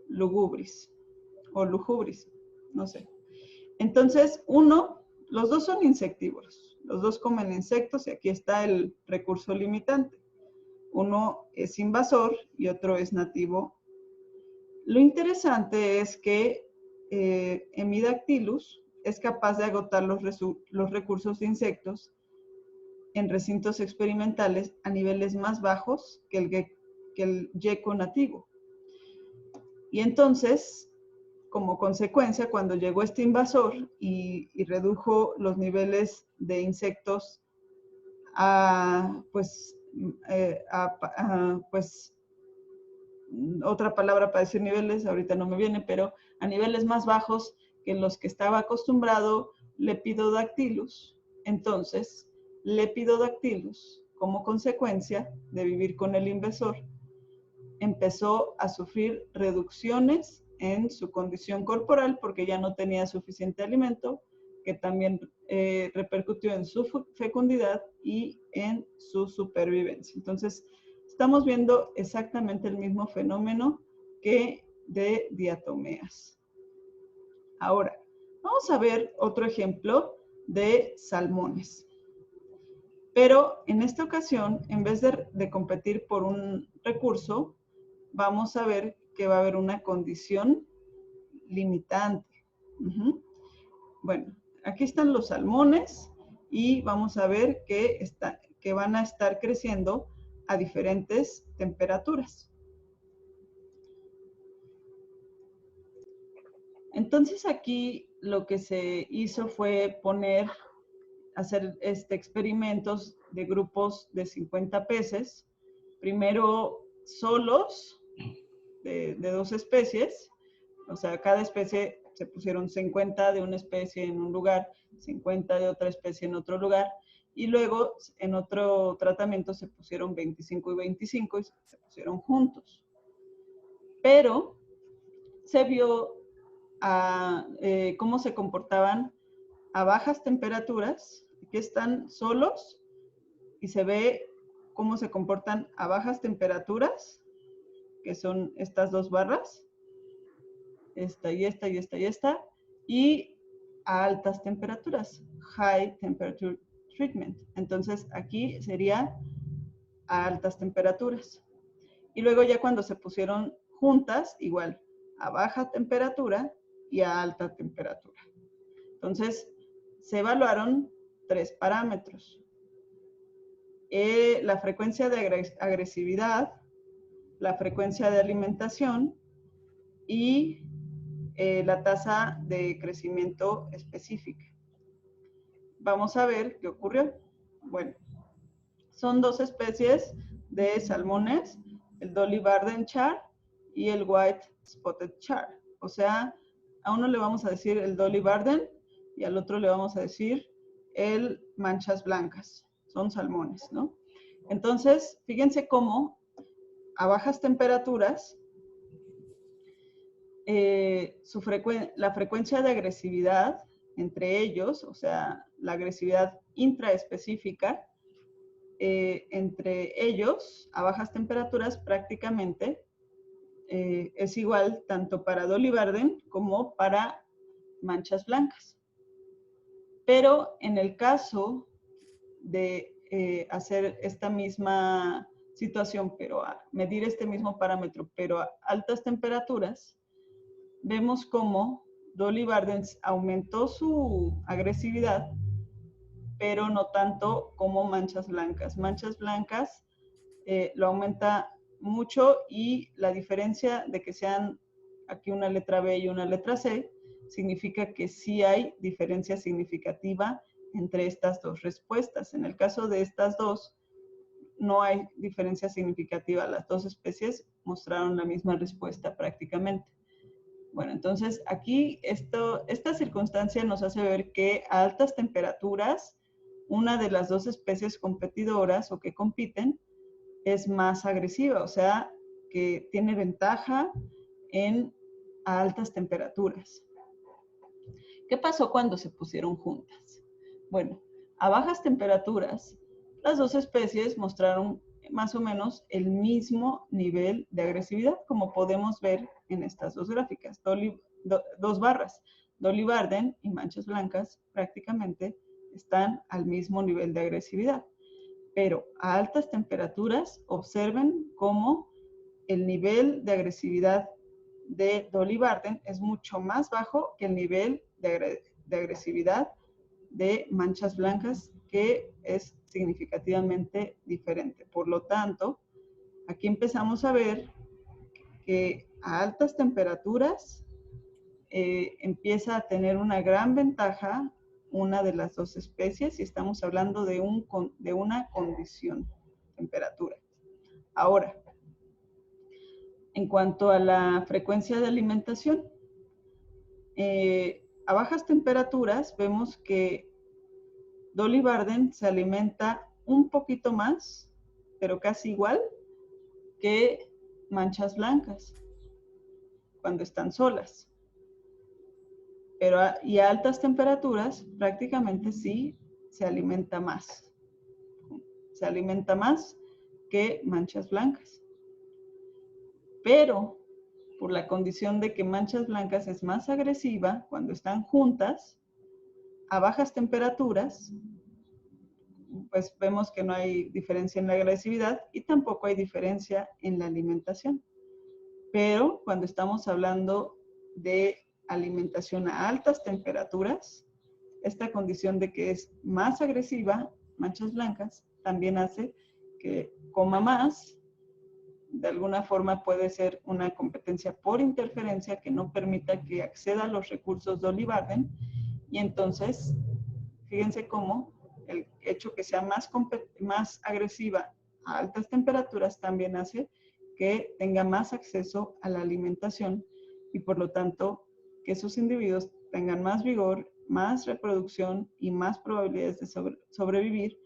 lugubris, o lugubris, no sé. Entonces, los dos son insectívoros, los dos comen insectos y aquí está el recurso limitante. Uno es invasor y otro es nativo. Lo interesante es que Hemidactylus es capaz de agotar los recursos de insectos en recintos experimentales a niveles más bajos que el gecko nativo. Y entonces, como consecuencia, cuando llegó este invasor y redujo los niveles de insectos pues otra palabra para decir niveles, ahorita no me viene, pero a niveles más bajos que los que estaba acostumbrado Lepidodactylus. Entonces, Lepidodactylus, como consecuencia de vivir con el invasor, empezó a sufrir reducciones en su condición corporal porque ya no tenía suficiente alimento, que también repercutió en su fecundidad y en su supervivencia. Entonces, estamos viendo exactamente el mismo fenómeno que de diatomeas. Ahora, vamos a ver otro ejemplo de salmones. Pero en esta ocasión, en vez de competir por un recurso, vamos a ver que va a haber una condición limitante. Bueno, aquí están los salmones y vamos a ver que van a estar creciendo a diferentes temperaturas. Entonces aquí lo que se hizo fue hacer experimentos de grupos de 50 peces, primero solos de dos especies, o sea, cada especie se pusieron 50 de una especie en un lugar, 50 de otra especie en otro lugar, y luego en otro tratamiento se pusieron 25 y 25 y se pusieron juntos. Pero se vio cómo se comportaban a bajas temperaturas. Aquí están solos y se ve cómo se comportan a bajas temperaturas, que son estas dos barras, esta y esta y esta y esta, y a altas temperaturas, high temperature treatment. Entonces, aquí sería a altas temperaturas. Y luego ya cuando se pusieron juntas, igual, a baja temperatura y a alta temperatura. Entonces, se evaluaron 3 parámetros. La frecuencia de agresividad, la frecuencia de alimentación y la tasa de crecimiento específica. Vamos a ver qué ocurrió. Bueno, son 2 especies de salmones, el Dolly Varden char y el White Spotted char. O sea, a uno le vamos a decir el Dolly Varden y al otro le vamos a decir el manchas blancas. Son salmones, ¿no? Entonces, fíjense cómo a bajas temperaturas la frecuencia de agresividad entre ellos, o sea, la agresividad intraespecífica, entre ellos a bajas temperaturas prácticamente es igual tanto para Dolly Varden como para manchas blancas. Pero en el caso de hacer esta misma situación, pero a medir este mismo parámetro, pero a altas temperaturas, vemos cómo Dolly Varden aumentó su agresividad, pero no tanto como manchas blancas. Manchas blancas lo aumenta mucho y la diferencia de que sean aquí una letra B y una letra C significa que sí hay diferencia significativa entre estas dos respuestas. En el caso de estas dos, no hay diferencia significativa. Las dos especies mostraron la misma respuesta prácticamente. Bueno, entonces aquí esta circunstancia nos hace ver que a altas temperaturas, una de las dos especies competidoras o que compiten es más agresiva, o sea, que tiene ventaja a altas temperaturas. ¿Qué pasó cuando se pusieron juntas? Bueno, a bajas temperaturas, las dos especies mostraron más o menos el mismo nivel de agresividad, como podemos ver en estas dos gráficas, dos barras. Dolly Varden y manchas blancas prácticamente están al mismo nivel de agresividad. Pero a altas temperaturas, observen cómo el nivel de agresividad de Dolly Varden es mucho más bajo que el nivel de agresividad de manchas blancas, que es significativamente diferente. Por lo tanto, aquí empezamos a ver que a altas temperaturas empieza a tener una gran ventaja una de las dos especies y estamos hablando de una condición, temperatura. Ahora, en cuanto a la frecuencia de alimentación, a bajas temperaturas vemos que Dolly Varden se alimenta un poquito más, pero casi igual que manchas blancas cuando están solas. Pero y a altas temperaturas prácticamente sí se alimenta más. Se alimenta más que manchas blancas. Pero por la condición de que manchas blancas es más agresiva cuando están juntas, a bajas temperaturas, pues vemos que no hay diferencia en la agresividad y tampoco hay diferencia en la alimentación. Pero cuando estamos hablando de alimentación a altas temperaturas, esta condición de que es más agresiva, manchas blancas, también hace que coma más. De alguna forma puede ser una competencia por interferencia que no permita que acceda a los recursos Dolly Varden. Y entonces, fíjense cómo el hecho que sea más agresiva a altas temperaturas también hace que tenga más acceso a la alimentación y por lo tanto que esos individuos tengan más vigor, más reproducción y más probabilidades de sobrevivir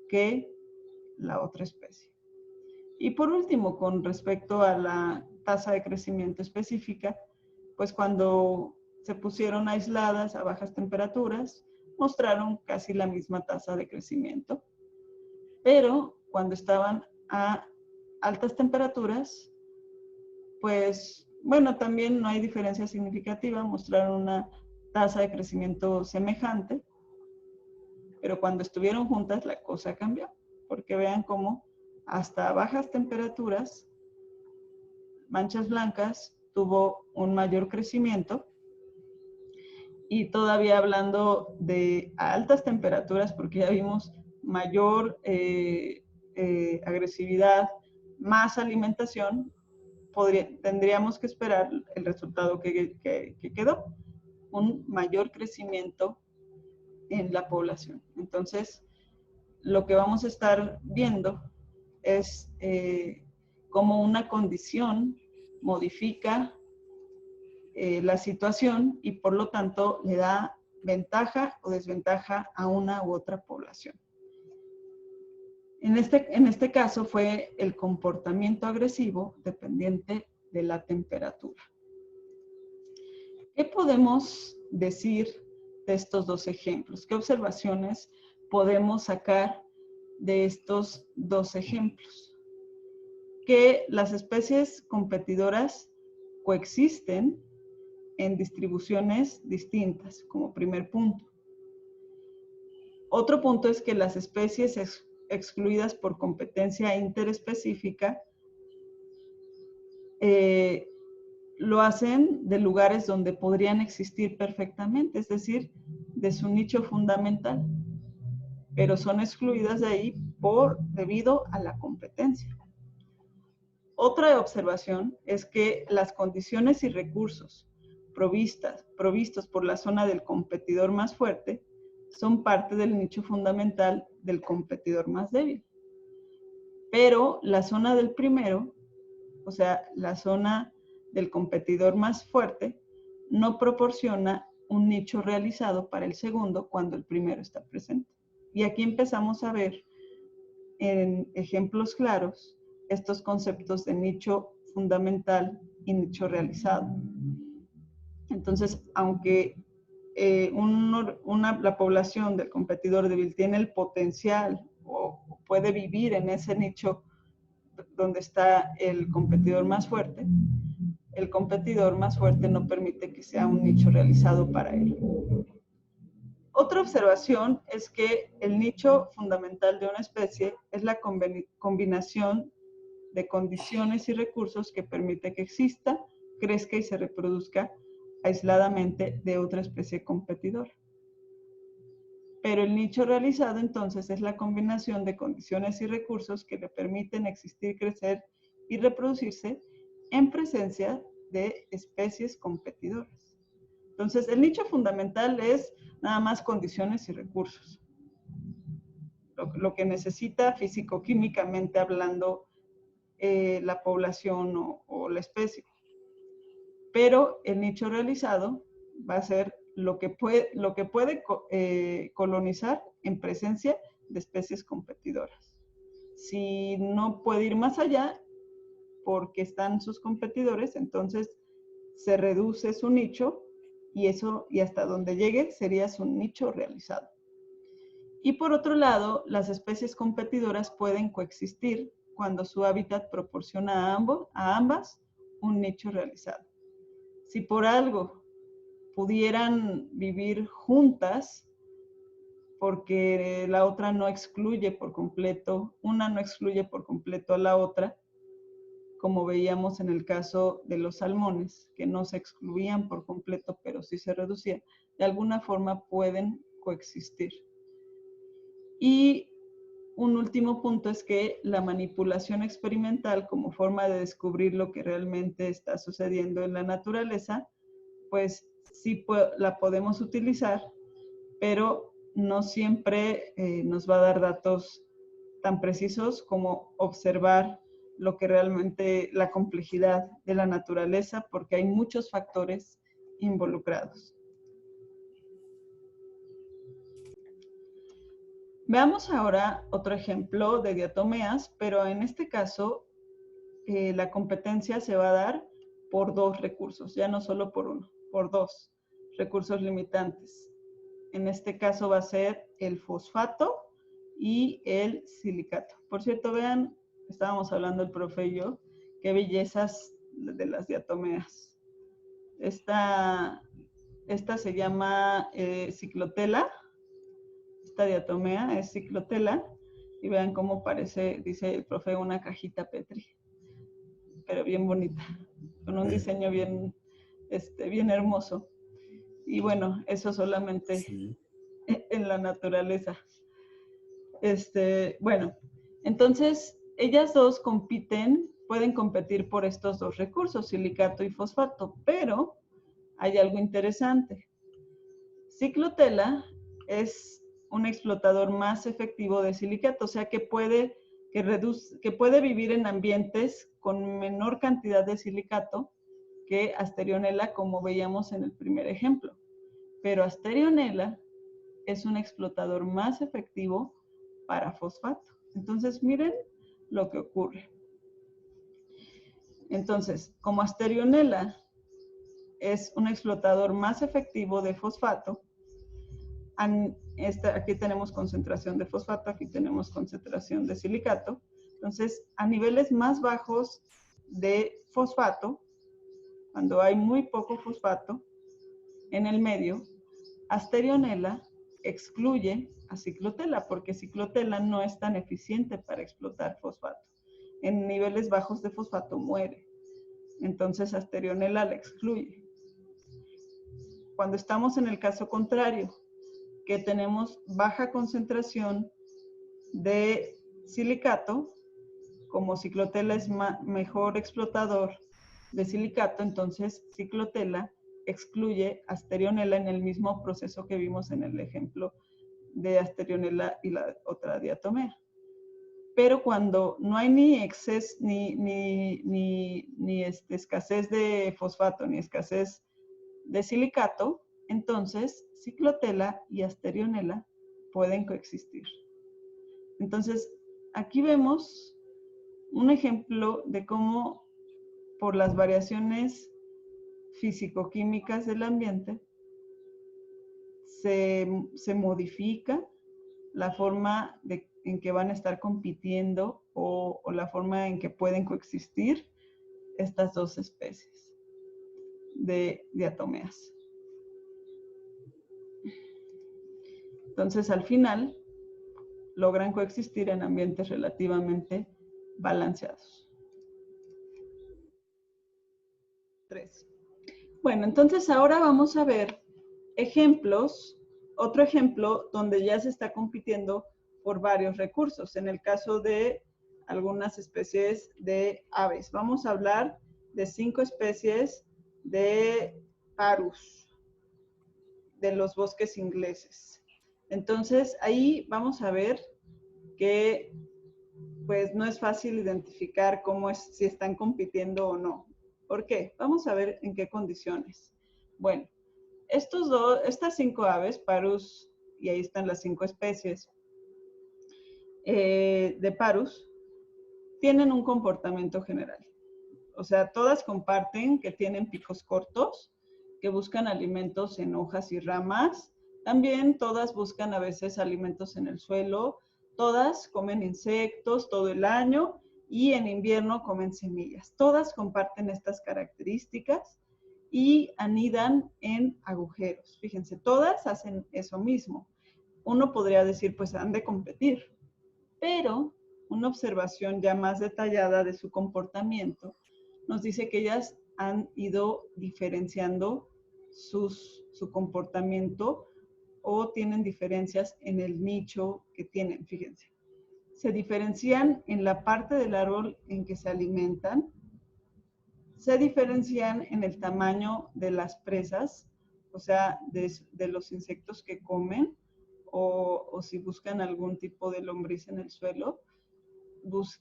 que la otra especie. Y por último, con respecto a la tasa de crecimiento específica, pues cuando se pusieron aisladas a bajas temperaturas, mostraron casi la misma tasa de crecimiento. Pero cuando estaban a altas temperaturas, pues bueno, también no hay diferencia significativa, mostraron una tasa de crecimiento semejante, pero cuando estuvieron juntas la cosa cambió, porque vean cómo hasta bajas temperaturas, manchas blancas tuvo un mayor crecimiento, y todavía hablando de altas temperaturas, porque ya vimos mayor agresividad, más alimentación, tendríamos que esperar el resultado que quedó, un mayor crecimiento en la población. Entonces, lo que vamos a estar viendo es cómo una condición modifica la situación y por lo tanto le da ventaja o desventaja a una u otra población. En este caso fue el comportamiento agresivo dependiente de la temperatura. ¿Qué podemos decir de estos dos ejemplos? ¿Qué observaciones podemos sacar de estos dos ejemplos? Que las especies competidoras coexisten en distribuciones distintas, como primer punto. Otro punto es que las especies excluidas por competencia interespecífica lo hacen de lugares donde podrían existir perfectamente, es decir, de su nicho fundamental, pero son excluidas de ahí debido a la competencia. Otra observación es que las condiciones y recursos provistos por la zona del competidor más fuerte son parte del nicho fundamental del competidor más débil. Pero la zona del primero, o sea, la zona del competidor más fuerte, no proporciona un nicho realizado para el segundo cuando el primero está presente. Y aquí empezamos a ver en ejemplos claros estos conceptos de nicho fundamental y nicho realizado. Entonces, aunque la población del competidor débil tiene el potencial o puede vivir en ese nicho donde está el competidor más fuerte, el competidor más fuerte no permite que sea un nicho realizado para él. Otra observación es que el nicho fundamental de una especie es la combinación de condiciones y recursos que permite que exista, crezca y se reproduzca aisladamente de otra especie competidora. Pero el nicho realizado entonces es la combinación de condiciones y recursos que le permiten existir, crecer y reproducirse en presencia de especies competidoras. Entonces, el nicho fundamental es nada más condiciones y recursos. Lo que necesita físico-químicamente hablando la población o la especie. Pero el nicho realizado va a ser lo que puede colonizar en presencia de especies competidoras. Si no puede ir más allá porque están sus competidores, entonces se reduce su nicho y hasta donde llegue sería su nicho realizado. Y por otro lado, las especies competidoras pueden coexistir cuando su hábitat proporciona a ambas un nicho realizado. Si por algo pudieran vivir juntas, porque la otra no excluye por completo, una no excluye por completo a la otra, como veíamos en el caso de los salmones, que no se excluían por completo, pero sí se reducían, de alguna forma pueden coexistir. Y un último punto es que la manipulación experimental como forma de descubrir lo que realmente está sucediendo en la naturaleza, pues sí la podemos utilizar, pero no siempre nos va a dar datos tan precisos como observar lo que realmente la complejidad de la naturaleza, porque hay muchos factores involucrados. Veamos ahora otro ejemplo de diatomeas, pero en este caso la competencia se va a dar por dos recursos, ya no solo por uno, por dos recursos limitantes. En este caso va a ser el fosfato y el silicato. Por cierto, vean, estábamos hablando el profe y yo, qué bellezas de las diatomeas. Esta se llama ciclotela. esta diatomea es ciclotela. Y vean cómo parece, dice el profe, una cajita Petri. Pero bien bonita, con un diseño bien, bien hermoso. Y bueno, eso solamente Sí. en la naturaleza. Bueno, entonces ellas dos pueden competir por estos dos recursos, silicato y fosfato, pero hay algo interesante. Ciclotela es un explotador más efectivo de silicato, o sea que puede vivir en ambientes con menor cantidad de silicato que Asterionella, como veíamos en el primer ejemplo. Pero Asterionella es un explotador más efectivo para fosfato. Entonces, miren lo que ocurre. Entonces, como Asterionella es un explotador más efectivo de fosfato, aquí tenemos concentración de fosfato, aquí tenemos concentración de silicato. Entonces, a niveles más bajos de fosfato, cuando hay muy poco fosfato en el medio, Asterionella excluye a ciclotela, porque ciclotela no es tan eficiente para explotar fosfato. En niveles bajos de fosfato muere. Entonces, Asterionella la excluye. Cuando estamos en el caso contrario, que tenemos baja concentración de silicato, como ciclotela es mejor explotador de silicato, entonces ciclotela excluye Asterionella en el mismo proceso que vimos en el ejemplo de Asterionella y la otra diatomea. Pero cuando no hay ni exceso, ni escasez de fosfato, ni escasez de silicato, entonces ciclotela y Asterionella pueden coexistir. Entonces, aquí vemos un ejemplo de cómo por las variaciones físico-químicas del ambiente se modifica la forma en que van a estar compitiendo o la forma en que pueden coexistir estas dos especies de diatomeas. Entonces, al final, logran coexistir en ambientes relativamente balanceados. 3. Bueno, entonces ahora vamos a ver ejemplos, otro ejemplo donde ya se está compitiendo por varios recursos. En el caso de algunas especies de aves. Vamos a hablar de 5 especies de parus, de los bosques ingleses. Entonces, ahí vamos a ver que pues no es fácil identificar si están compitiendo o no. ¿Por qué? Vamos a ver en qué condiciones. Bueno, estas 5 aves, parus, y ahí están las 5 especies de parus, tienen un comportamiento general. O sea, todas comparten que tienen picos cortos, que buscan alimentos en hojas y ramas. También todas buscan a veces alimentos en el suelo. Todas comen insectos todo el año y en invierno comen semillas. Todas comparten estas características y anidan en agujeros. Fíjense, todas hacen eso mismo. Uno podría decir, pues han de competir, pero una observación ya más detallada de su comportamiento nos dice que ellas han ido diferenciando su comportamiento o tienen diferencias en el nicho que tienen, fíjense. Se diferencian en la parte del árbol en que se alimentan, se diferencian en el tamaño de las presas, o sea, de los insectos que comen, o si buscan algún tipo de lombriz en el suelo,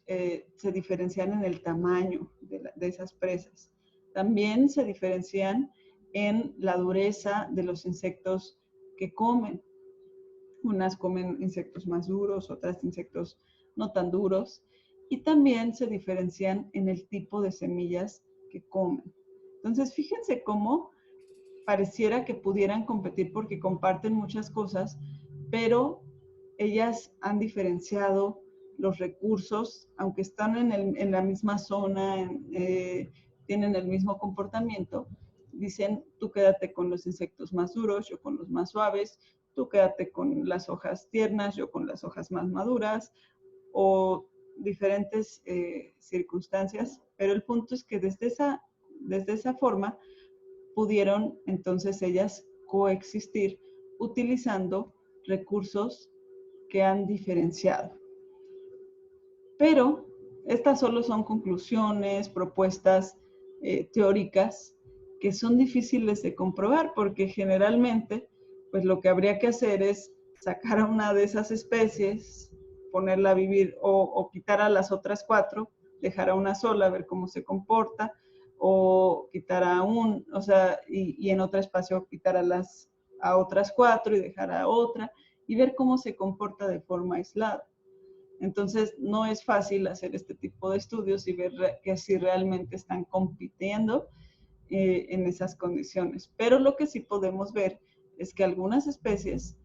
se diferencian en el tamaño de esas presas. También se diferencian en la dureza de los insectos que comen. Unas comen insectos más duros, otras insectos no tan duros. Y también se diferencian en el tipo de semillas que comen. Entonces, fíjense cómo pareciera que pudieran competir porque comparten muchas cosas, pero ellas han diferenciado los recursos, aunque están en la misma zona, tienen el mismo comportamiento. Dicen, tú quédate con los insectos más duros, yo con los más suaves, tú quédate con las hojas tiernas, yo con las hojas más maduras, o diferentes circunstancias, pero el punto es que desde esa forma pudieron entonces ellas coexistir utilizando recursos que han diferenciado. Pero estas solo son conclusiones, propuestas teóricas que son difíciles de comprobar porque generalmente pues lo que habría que hacer es sacar a una de esas especies, ponerla a vivir o quitar a las otras 4, dejar a una sola, ver cómo se comporta, o quitar a o sea, y en otro espacio quitar a otras 4 y dejar a otra y ver cómo se comporta de forma aislada. Entonces, no es fácil hacer este tipo de estudios y ver que si realmente están compitiendo en esas condiciones. Pero lo que sí podemos ver es que algunas especies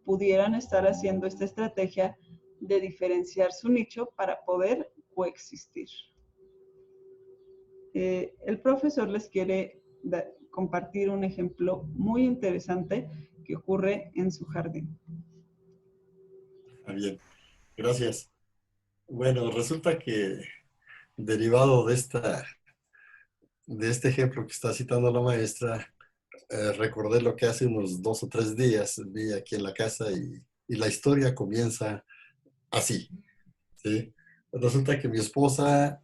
pudieran estar haciendo esta estrategia de diferenciar su nicho para poder coexistir. El profesor les quiere compartir un ejemplo muy interesante que ocurre en su jardín. Bien, gracias. Bueno, resulta que derivado de este ejemplo que está citando la maestra, recordé lo que hace unos 2 o 3 días vi aquí en la casa y la historia comienza así, ¿sí? Resulta que mi esposa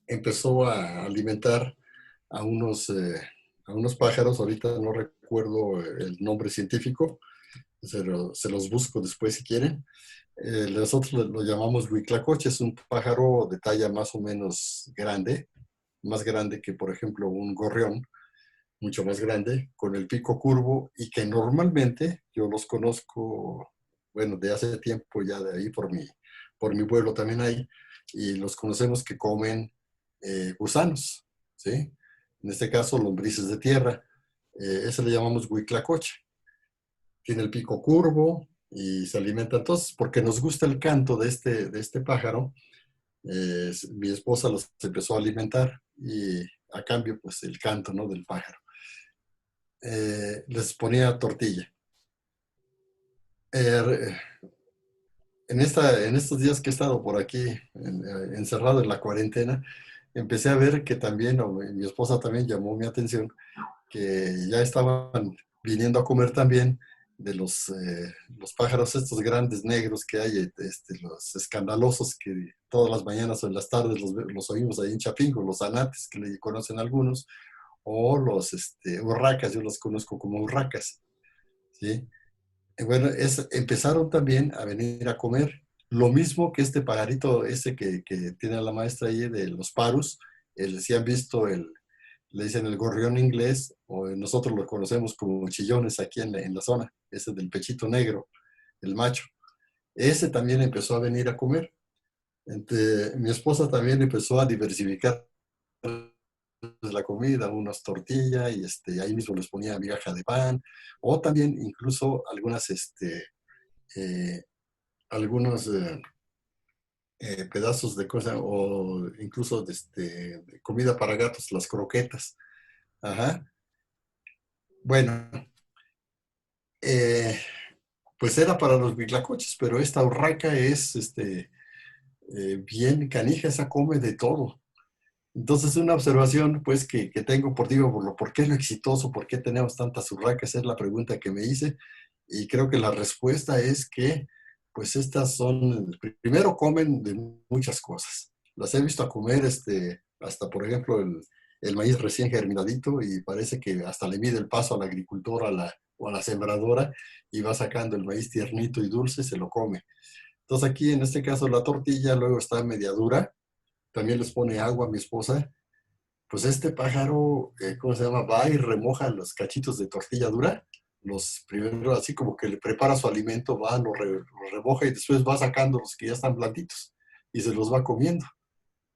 empezó a alimentar a a unos pájaros, ahorita no recuerdo el nombre científico, se los busco después si quieren. Nosotros lo llamamos huitlacoche, es un pájaro de talla más o menos grande, más grande que, por ejemplo, un gorrión, mucho más grande, con el pico curvo y que normalmente yo los conozco, bueno, de hace tiempo ya de ahí por mi pueblo también hay, y los conocemos que comen gusanos, ¿sí? En este caso, lombrices de tierra. Ese le llamamos huitlacoche. Tiene el pico curvo y se alimenta. Entonces, porque nos gusta el canto de este pájaro, mi esposa los empezó a alimentar y a cambio, pues el canto, ¿no? Del pájaro. Les ponía tortilla. Eh, en estos días que he estado por aquí encerrado en la cuarentena, empecé a ver que también, o mi esposa también llamó mi atención, que ya estaban viniendo a comer también de los pájaros estos grandes negros que hay, los escandalosos que todas las mañanas o en las tardes los oímos ahí en Chapingo, los anates que le conocen algunos, o los urracas, yo los conozco como urracas, ¿sí? Bueno, empezaron también a venir a comer. Lo mismo que este pajarito, que tiene la maestra ahí de los parus, si han visto le dicen el gorrión inglés, o nosotros lo conocemos como chillones aquí en la zona, ese del pechito negro, el macho. Ese también empezó a venir a comer. Mi esposa también empezó a diversificar la comida, unas tortillas, y ahí mismo les ponía migaja de pan, o también incluso eh, algunos pedazos de cosa, o incluso de comida para gatos, las croquetas. Ajá. Bueno, eh, pues era para los huitlacoches, pero esta urraca es bien canija, esa come de todo. Entonces, una observación, pues, que tengo por, digo, por qué es lo exitoso, por qué tenemos tantas urracas, es la pregunta que me hice, y creo que la respuesta es que, pues, estas son, primero comen de muchas cosas. Las he visto a comer, hasta, por ejemplo, el maíz recién germinadito, y parece que hasta le mide el paso al agricultor o a la sembradora, y va sacando el maíz tiernito y dulce, se lo come. Entonces, aquí, en este caso, la tortilla luego está media dura, también les pone agua a mi esposa. Pues este pájaro, ¿cómo se llama? Va y remoja los cachitos de tortilla dura, los primero así como que le prepara su alimento, va, lo remoja y después va sacando los que ya están blanditos y se los va comiendo.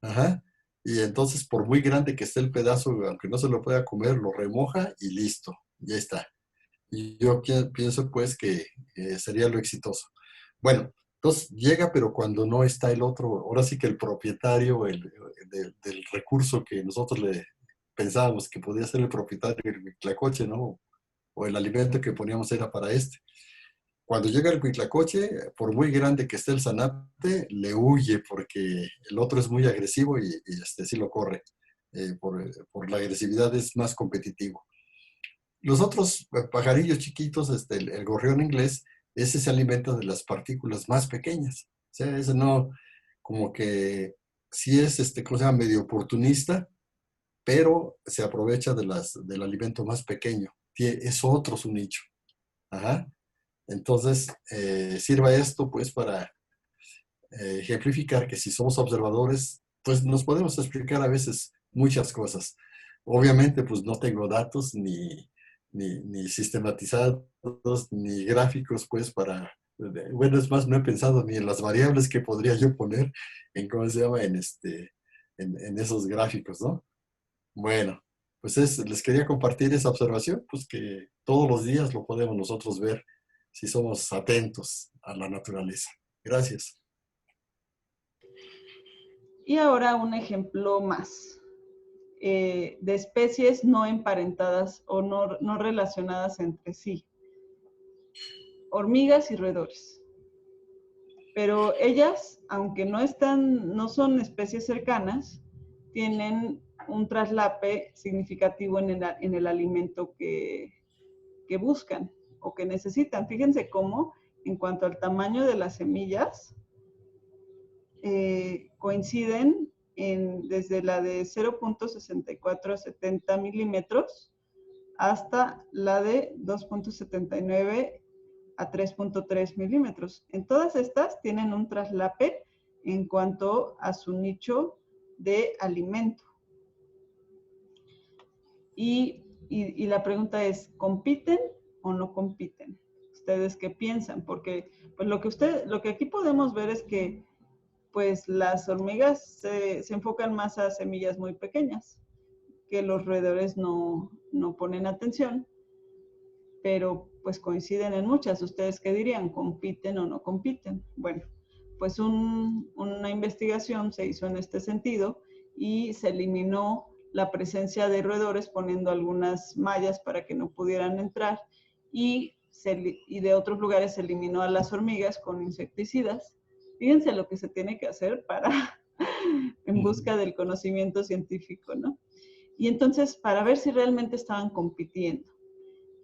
Ajá. Y entonces, por muy grande que esté el pedazo, aunque no se lo pueda comer, lo remoja y listo, ya está. Y yo pienso pues que sería lo exitoso. Bueno, entonces llega, pero cuando no está el otro, ahora sí que el propietario del recurso que nosotros le pensábamos que podía ser el propietario del Tlacoche, ¿no? o el alimento que poníamos era para este. Cuando llega el huitlacoche, por muy grande que esté el zanate, le huye porque el otro es muy agresivo y sí lo corre. Por la agresividad es más competitivo. Los otros pajarillos chiquitos, el gorrión inglés, ese se alimenta de las partículas más pequeñas. O sea, ese no, como que sí es, ¿cómo se llama? Medio oportunista, pero se aprovecha del alimento más pequeño. Es otro su nicho. Ajá. Entonces, sirva esto pues para ejemplificar que si somos observadores, pues nos podemos explicar a veces muchas cosas. Obviamente, pues no tengo datos ni sistematizados, ni gráficos, pues para, bueno, es más, no he pensado ni en las variables que podría yo poner en, ¿cómo se llama? En esos gráficos, ¿no? Bueno, pues les quería compartir esa observación, pues que todos los días lo podemos nosotros ver si somos atentos a la naturaleza. Gracias. Y ahora un ejemplo más de especies no emparentadas o no relacionadas entre sí. Hormigas y roedores. Pero ellas, aunque no son especies cercanas, tienen un traslape significativo en el alimento que buscan o que necesitan. Fíjense cómo, en cuanto al tamaño de las semillas, coinciden desde la de 0.64 a 70 milímetros hasta la de 2.79 a 3.3 milímetros. En todas estas tienen un traslape en cuanto a su nicho de alimento. Y la pregunta es, ¿compiten o no compiten? ¿Ustedes qué piensan? Porque pues lo que aquí podemos ver es que pues las hormigas se enfocan más a semillas muy pequeñas, que los roedores no ponen atención, pero pues coinciden en muchas. ¿Ustedes qué dirían? ¿Compiten o no compiten? Bueno, pues una investigación se hizo en este sentido y se eliminó la presencia de roedores poniendo algunas mallas para que no pudieran entrar y de otros lugares se eliminó a las hormigas con insecticidas. Fíjense lo que se tiene que hacer en busca del conocimiento científico, ¿no? Y entonces, para ver si realmente estaban compitiendo.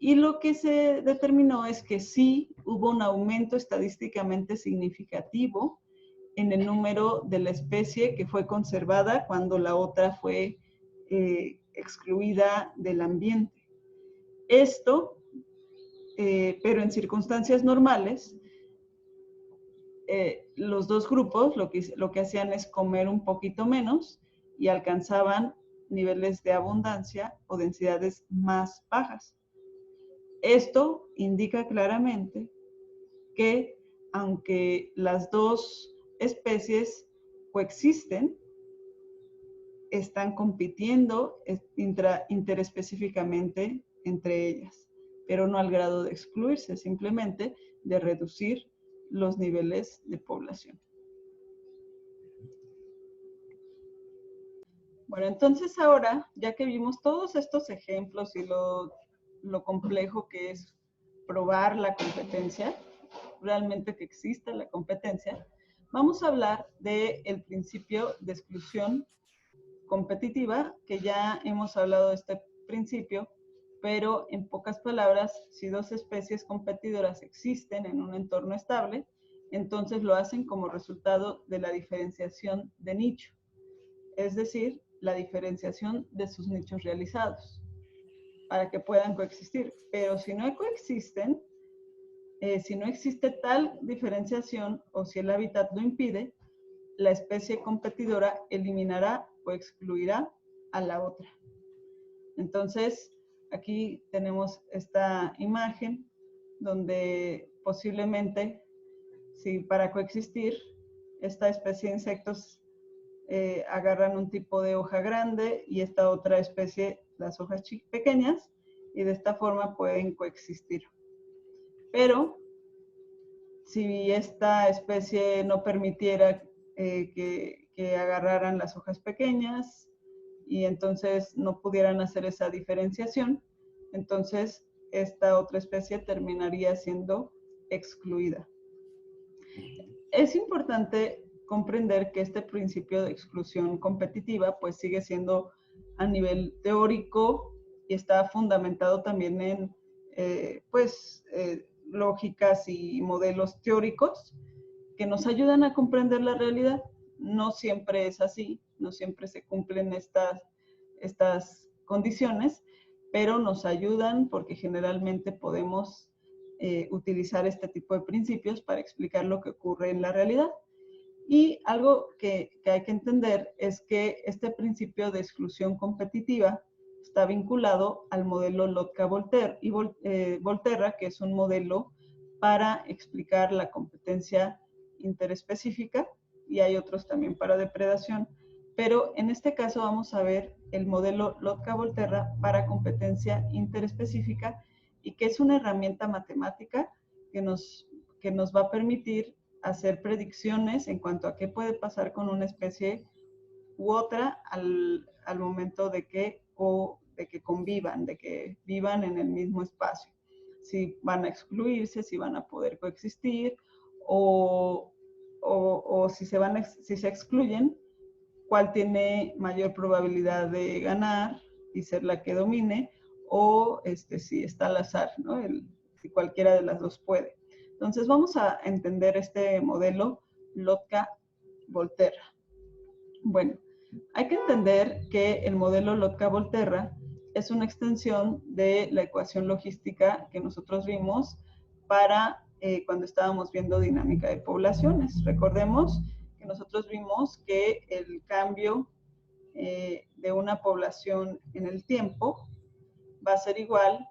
Y lo que se determinó es que sí hubo un aumento estadísticamente significativo en el número de la especie que fue conservada cuando la otra fue excluida del ambiente. Esto, pero en circunstancias normales, los dos grupos lo que hacían es comer un poquito menos y alcanzaban niveles de abundancia o densidades más bajas. Esto indica claramente que aunque las dos especies coexisten, están compitiendo interespecíficamente entre ellas, pero no al grado de excluirse, simplemente de reducir los niveles de población. Bueno, entonces ahora, ya que vimos todos estos ejemplos y lo complejo que es probar la competencia, realmente que exista la competencia, vamos a hablar del principio de exclusión competitiva, que ya hemos hablado de este principio, pero en pocas palabras, si dos especies competidoras existen en un entorno estable, entonces lo hacen como resultado de la diferenciación de nicho, es decir, la diferenciación de sus nichos realizados, para que puedan coexistir. Pero si no coexisten, si no existe tal diferenciación o si el hábitat lo impide, la especie competidora eliminará o excluirá a la otra. Entonces, aquí tenemos esta imagen donde posiblemente, si para coexistir, esta especie de insectos agarran un tipo de hoja grande y esta otra especie las hojas pequeñas y de esta forma pueden coexistir. Pero si esta especie no permitiera que agarraran las hojas pequeñas y entonces no pudieran hacer esa diferenciación, entonces esta otra especie terminaría siendo excluida. Es importante comprender que este principio de exclusión competitiva pues sigue siendo a nivel teórico y está fundamentado también en lógicas y modelos teóricos que nos ayudan a comprender la realidad. No siempre es así, no siempre se cumplen estas condiciones, pero nos ayudan porque generalmente podemos utilizar este tipo de principios para explicar lo que ocurre en la realidad. Y algo que hay que entender es que este principio de exclusión competitiva está vinculado al modelo Lotka-Volterra, que es un modelo para explicar la competencia interespecífica, y hay otros también para depredación, pero en este caso vamos a ver el modelo Lotka-Volterra para competencia interespecífica, y que es una herramienta matemática que nos va a permitir hacer predicciones en cuanto a qué puede pasar con una especie u otra al momento de que convivan, de que vivan en el mismo espacio. Si van a excluirse, si van a poder coexistir, o si se excluyen, cuál tiene mayor probabilidad de ganar y ser la que domine, o si está al azar, ¿no? Si cualquiera de las dos puede. Entonces vamos a entender este modelo Lotka-Volterra. Bueno, hay que entender que el modelo Lotka-Volterra es una extensión de la ecuación logística que nosotros vimos para cuando estábamos viendo dinámica de poblaciones. Recordemos que nosotros vimos que el cambio de una población en el tiempo va a ser igual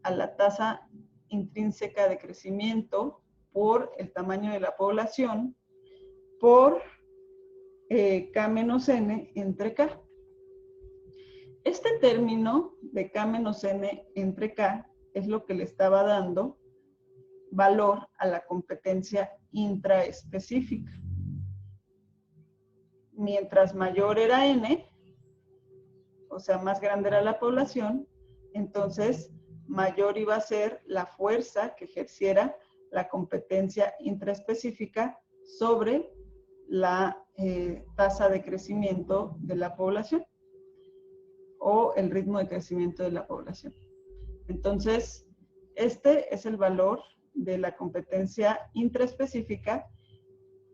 a la tasa intrínseca de crecimiento por el tamaño de la población por K menos N entre K. Este término de K menos N entre K es lo que le estaba dando valor a la competencia intraespecífica. Mientras mayor era N, o sea, más grande era la población, entonces mayor iba a ser la fuerza que ejerciera la competencia intraespecífica sobre la tasa de crecimiento de la población o el ritmo de crecimiento de la población. Entonces, este es el valor de la competencia intraespecífica,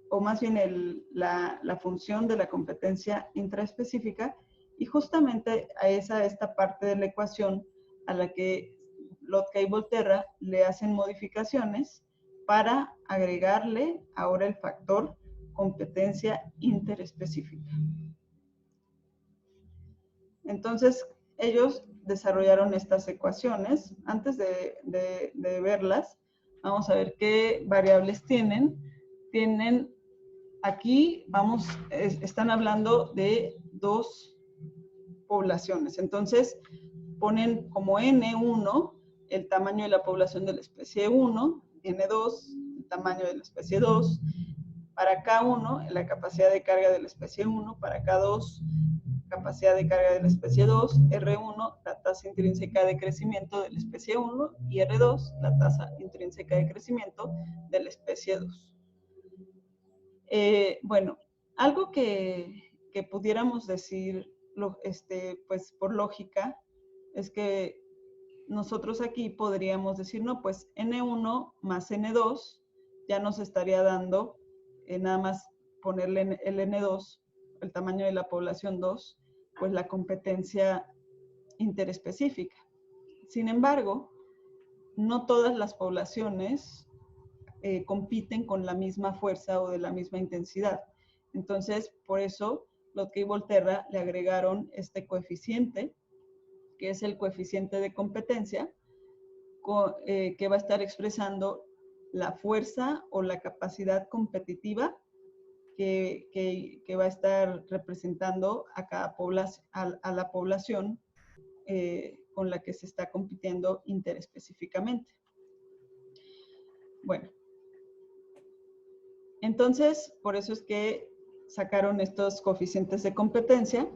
o más bien la función de la competencia intraespecífica, y justamente a esta parte de la ecuación a la que Lotka y Volterra le hacen modificaciones para agregarle ahora el factor competencia interespecífica. Entonces, ellos desarrollaron estas ecuaciones. Antes de verlas, vamos a ver qué variables tienen. Aquí están hablando de dos poblaciones. Entonces, ponen como N1 el tamaño de la población de la especie 1, N2 el tamaño de la especie 2, para K1 la capacidad de carga de la especie 1, para K2 capacidad de carga de la especie 2, R1 la tasa intrínseca de crecimiento de la especie 1 y R2 la tasa intrínseca de crecimiento de la especie 2. Bueno, algo que pudiéramos decir pues por lógica es que nosotros aquí podríamos decir, no, pues N1 más N2 ya nos estaría dando, nada más ponerle el N2, el tamaño de la población 2, pues la competencia interespecífica. Sin embargo, no todas las poblaciones compiten con la misma fuerza o de la misma intensidad. Entonces, por eso, Lotka y Volterra le agregaron este coeficiente, que es el coeficiente de competencia, que va a estar expresando la fuerza o la capacidad competitiva que va a estar representando a cada a la población con la que se está compitiendo interespecíficamente. Bueno, entonces, por eso es que sacaron estos coeficientes de competencia,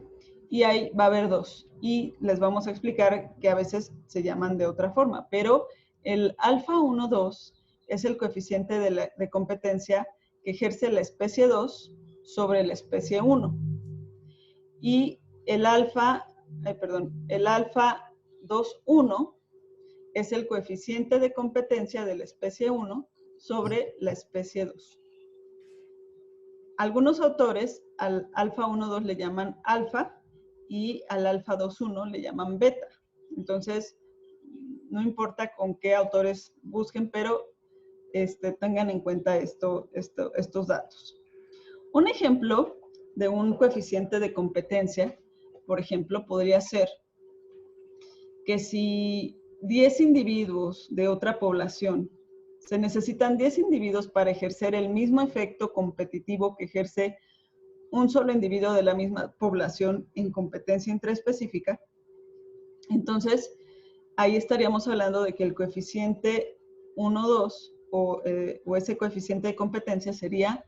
y ahí va a haber 2. Y les vamos a explicar que a veces se llaman de otra forma, pero el alfa 1, 2 es el coeficiente de competencia que ejerce la especie 2 sobre la especie 1. Y el alfa 2, 1 es el coeficiente de competencia de la especie 1 sobre la especie 2. Algunos autores al alfa 1, 2 le llaman alfa y al alfa 2, 1 le llaman beta. Entonces, no importa con qué autores busquen, pero tengan en cuenta estos datos. Un ejemplo de un coeficiente de competencia, por ejemplo, podría ser que si 10 individuos de otra población, se necesitan 10 individuos para ejercer el mismo efecto competitivo que ejerce un solo individuo de la misma población en competencia intraespecífica, entonces ahí estaríamos hablando de que el coeficiente 1, 2 o ese coeficiente de competencia sería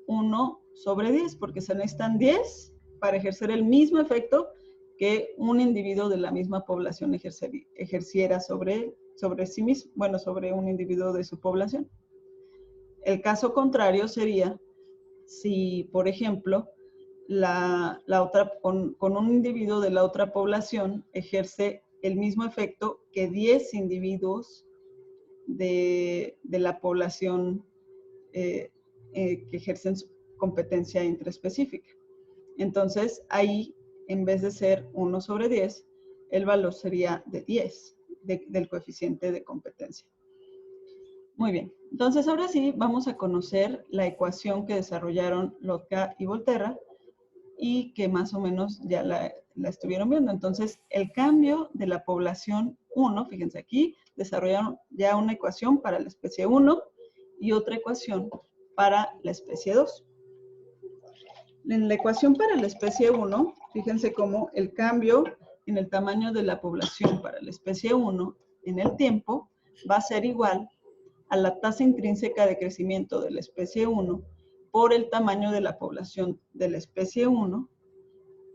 1 sobre 10, porque se necesitan 10 para ejercer el mismo efecto que un individuo de la misma población ejerciera sobre sí mismo, bueno, sobre un individuo de su población. El caso contrario sería si, por ejemplo, con un individuo de la otra población ejerce el mismo efecto que 10 individuos de la población que ejercen competencia intraespecífica. Entonces, ahí, en vez de ser 1 sobre 10, el valor sería de 10 del coeficiente de competencia. Muy bien. Entonces, ahora sí, vamos a conocer la ecuación que desarrollaron Lotka y Volterra y que más o menos ya la estuvieron viendo. Entonces, el cambio de la población 1, fíjense aquí, desarrollaron ya una ecuación para la especie 1 y otra ecuación para la especie 2. En la ecuación para la especie 1, fíjense cómo el cambio en el tamaño de la población para la especie 1 en el tiempo va a ser igual a la tasa intrínseca de crecimiento de la especie 1 por el tamaño de la población de la especie 1,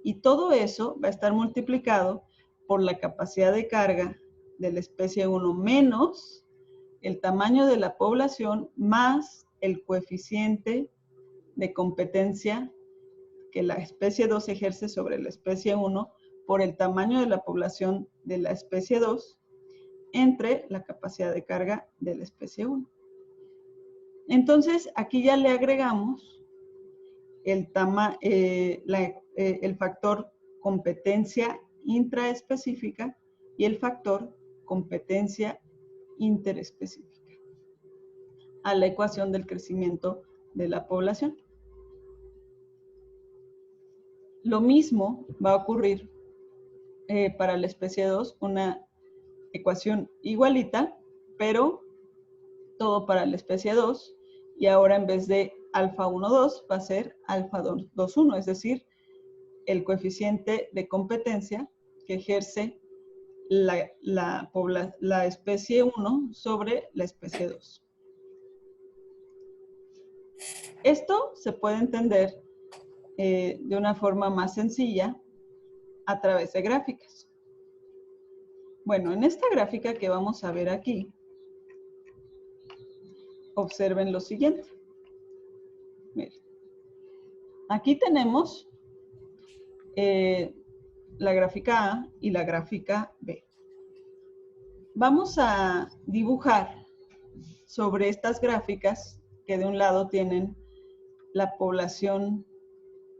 y todo eso va a estar multiplicado por la capacidad de carga de la especie 1 menos el tamaño de la población más el coeficiente de competencia que la especie 2 ejerce sobre la especie 1 por el tamaño de la población de la especie 2 entre la capacidad de carga de la especie 1. Entonces, aquí ya le agregamos el factor competencia intraespecífica y el factor competencia interespecífica a la ecuación del crecimiento de la población. Lo mismo va a ocurrir para la especie 2, una ecuación igualita, pero todo para la especie 2, y ahora en vez de alfa 1, 2 va a ser alfa 2, 1, es decir, el coeficiente de competencia que ejerce la especie 1 sobre la especie 2. Esto se puede entender de una forma más sencilla a través de gráficas. Bueno, en esta gráfica que vamos a ver aquí, observen lo siguiente. Miren, aquí tenemos la gráfica A y la gráfica B. Vamos a dibujar sobre estas gráficas que de un lado tienen la población,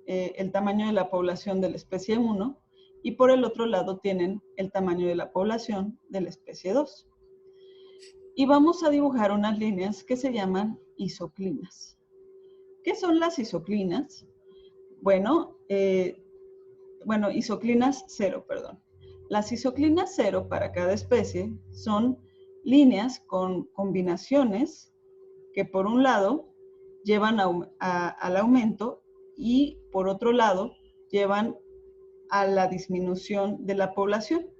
el tamaño de la población de la especie 1 y por el otro lado tienen el tamaño de la población de la especie 2. Y vamos a dibujar unas líneas que se llaman isoclinas. ¿Qué son las isoclinas? Bueno, isoclinas 0, perdón. Las isoclinas 0 para cada especie son líneas con combinaciones que por un lado llevan al aumento y por otro lado llevan a la disminución de la población.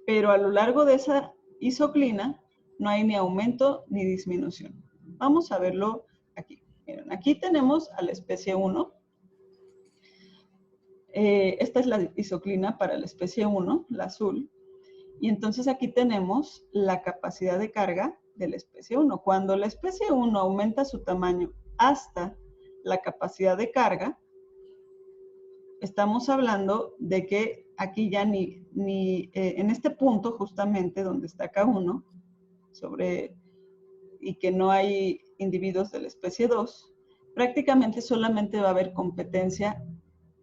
Pero a lo largo de esa isoclina no hay ni aumento ni disminución. Vamos a verlo aquí. Miren, aquí tenemos a la especie 1. Esta es la isoclina para la especie 1, la azul. Y entonces aquí tenemos la capacidad de carga de la especie 1. Cuando la especie 1 aumenta su tamaño hasta la capacidad de carga, estamos hablando de que aquí ya en este punto justamente donde está K1, y que no hay individuos de la especie 2, prácticamente solamente va a haber competencia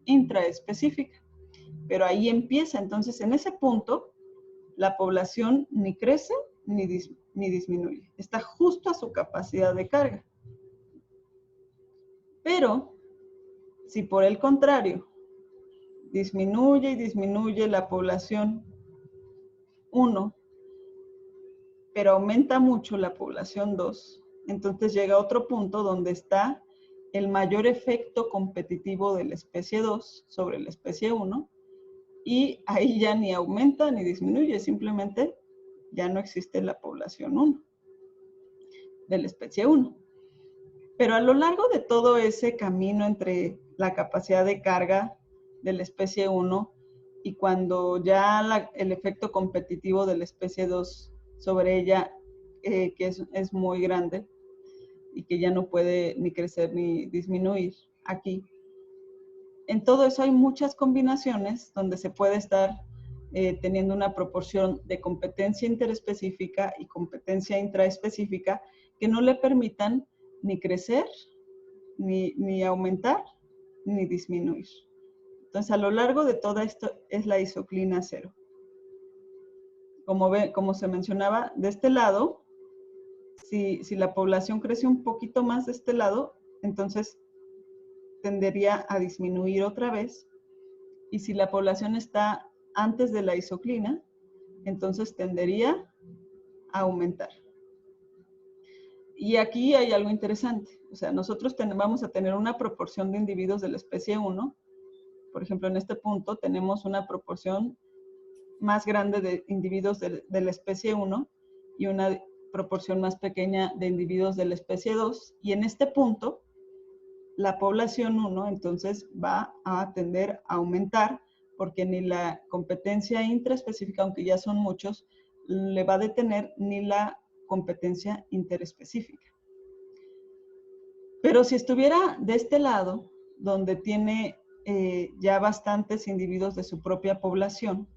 intraespecífica. Pero ahí empieza, entonces en ese punto, la población ni crece ni disminuye. Está justo a su capacidad de carga. Pero, si por el contrario, disminuye y disminuye la población 1, pero aumenta mucho la población 2, entonces llega a otro punto donde está el mayor efecto competitivo de la especie 2 sobre la especie 1, y ahí ya ni aumenta ni disminuye, simplemente ya no existe la población 1 de la especie 1. Pero a lo largo de todo ese camino entre la capacidad de carga de la especie 1 y cuando ya el efecto competitivo de la especie 2 sobre ella, que es muy grande y que ya no puede ni crecer ni disminuir aquí, en todo eso hay muchas combinaciones donde se puede estar teniendo una proporción de competencia interespecífica y competencia intraespecífica que no le permitan ni crecer, ni aumentar, ni disminuir. Entonces, a lo largo de todo esto es la isoclina 0. Como se mencionaba, de este lado, si la población crece un poquito más de este lado, entonces tendería a disminuir otra vez. Y si la población está antes de la isoclina, entonces tendería a aumentar. Y aquí hay algo interesante. O sea, nosotros vamos a tener una proporción de individuos de la especie 1. Por ejemplo, en este punto tenemos una proporción más grande de individuos de la especie 1 y una proporción más pequeña de individuos de la especie 2. Y en este punto, la población 1 entonces va a tender a aumentar porque ni la competencia intraespecífica, aunque ya son muchos, le va a detener ni la competencia interespecífica. Pero si estuviera de este lado, donde tiene ya bastantes individuos de su propia población,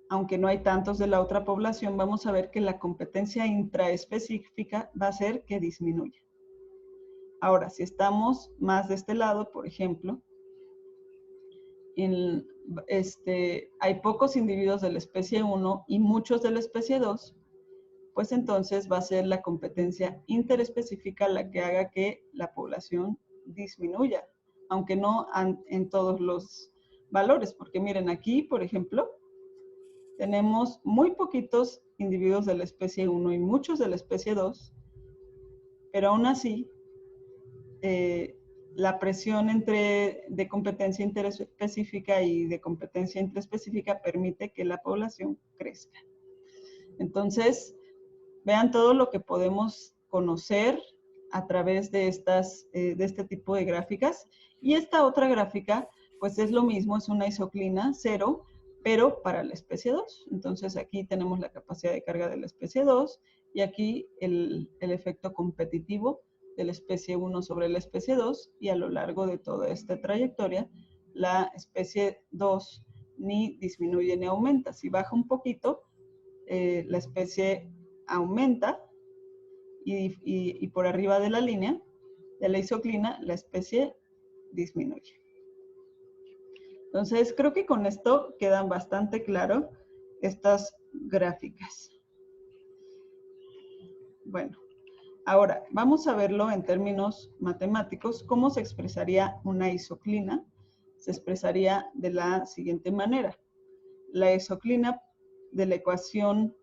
aunque no hay tantos de la otra población, vamos a ver que la competencia intraespecífica va a hacer que disminuya. Ahora, si estamos más de este lado, por ejemplo, hay pocos individuos de la especie 1 y muchos de la especie 2, pues entonces va a ser la competencia interespecífica la que haga que la población disminuya, aunque no en todos los valores, porque miren aquí, por ejemplo, tenemos muy poquitos individuos de la especie 1 y muchos de la especie 2, pero aún así, la presión de competencia interespecífica y de competencia intraespecífica permite que la población crezca. Entonces, vean todo lo que podemos conocer a través de este tipo de gráficas. Y esta otra gráfica, pues es lo mismo, es una isoclina 0, pero para la especie 2. Entonces, aquí tenemos la capacidad de carga de la especie 2 y aquí el efecto competitivo de la especie 1 sobre la especie 2, y a lo largo de toda esta trayectoria, la especie 2 ni disminuye ni aumenta. Si baja un poquito, la especie aumenta y por arriba de la línea de la isoclina, la especie disminuye. Entonces, creo que con esto quedan bastante claro estas gráficas. Bueno, ahora vamos a verlo en términos matemáticos. ¿Cómo se expresaría una isoclina? Se expresaría de la siguiente manera. La isoclina de la ecuación,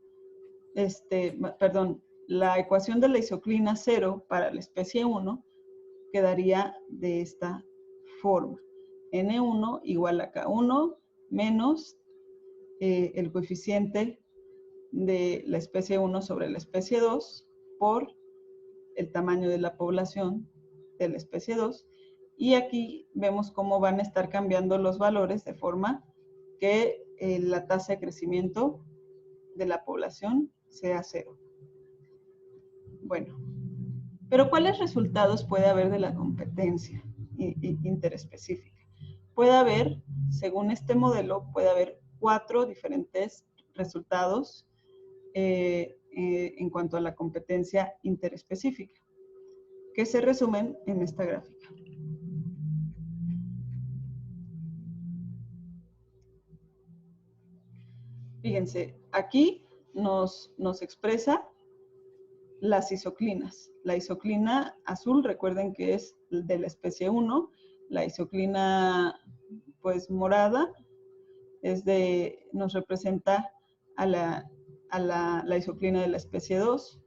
la ecuación de la isoclina 0 para la especie 1 quedaría de esta forma. N1 igual a K1 menos el coeficiente de la especie 1 sobre la especie 2 por el tamaño de la población de la especie 2, Y aquí vemos cómo van a estar cambiando los valores de forma que la tasa de crecimiento de la población sea 0. Bueno, pero ¿cuáles resultados puede haber de la competencia interespecífica? Puede haber, según este modelo, puede haber 4 diferentes resultados en cuanto a la competencia interespecífica, que se resumen en esta gráfica. Fíjense, aquí nos expresa las isoclinas. La isoclina azul, recuerden que es de la especie 1, la isoclina pues morada nos representa a la isoclina de la especie 2,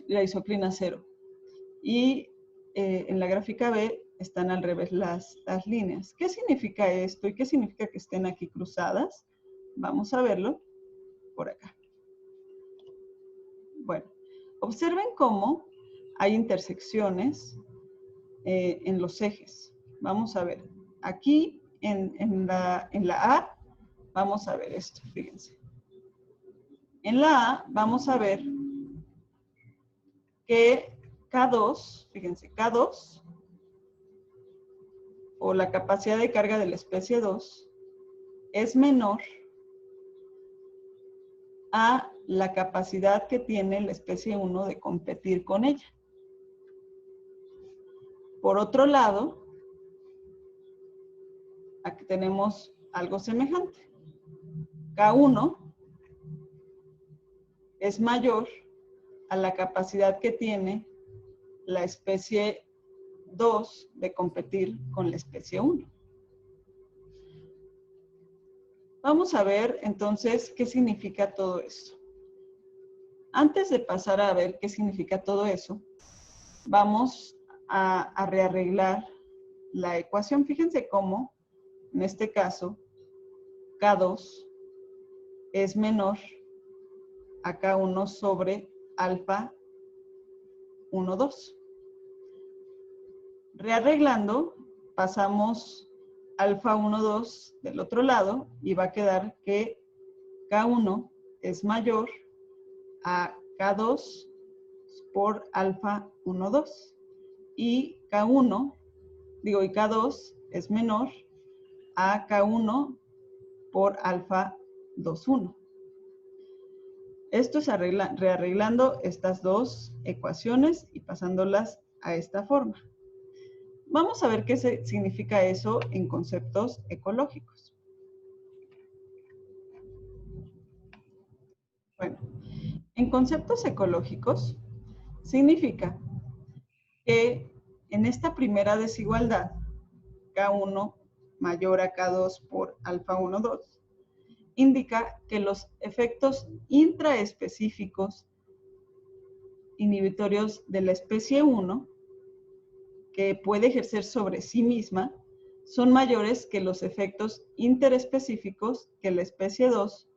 la isoclina 0. Y en la gráfica B están al revés las líneas. ¿Qué significa esto y qué significa que estén aquí cruzadas? Vamos a verlo por acá. Bueno, observen cómo hay intersecciones en los ejes. Vamos a ver. Aquí en la A vamos a ver esto, fíjense. En la A vamos a ver que K2, fíjense, K2, o la capacidad de carga de la especie 2, es menor a la capacidad que tiene la especie 1 de competir con ella. Por otro lado, aquí tenemos algo semejante. K1 es mayor a la capacidad que tiene la especie 2 de competir con la especie 1. Vamos a ver entonces qué significa todo esto. Antes de pasar a ver qué significa todo eso, vamos a rearreglar la ecuación. Fíjense cómo, en este caso, K2 es menor a K1 sobre alfa 1, 2. Rearreglando, pasamos alfa 1, 2 del otro lado y va a quedar que K1 es mayor a K2 por alfa 1, 2. Y K2 es menor a K1 por alfa 2, 1. Esto es rearreglando estas dos ecuaciones y pasándolas a esta forma. Vamos a ver qué significa eso en conceptos ecológicos. Bueno, en conceptos ecológicos significa que en esta primera desigualdad, K1 mayor a K2 por alfa 1, 2, indica que los efectos intraespecíficos inhibitorios de la especie 1 que puede ejercer sobre sí misma son mayores que los efectos interespecíficos que la especie 2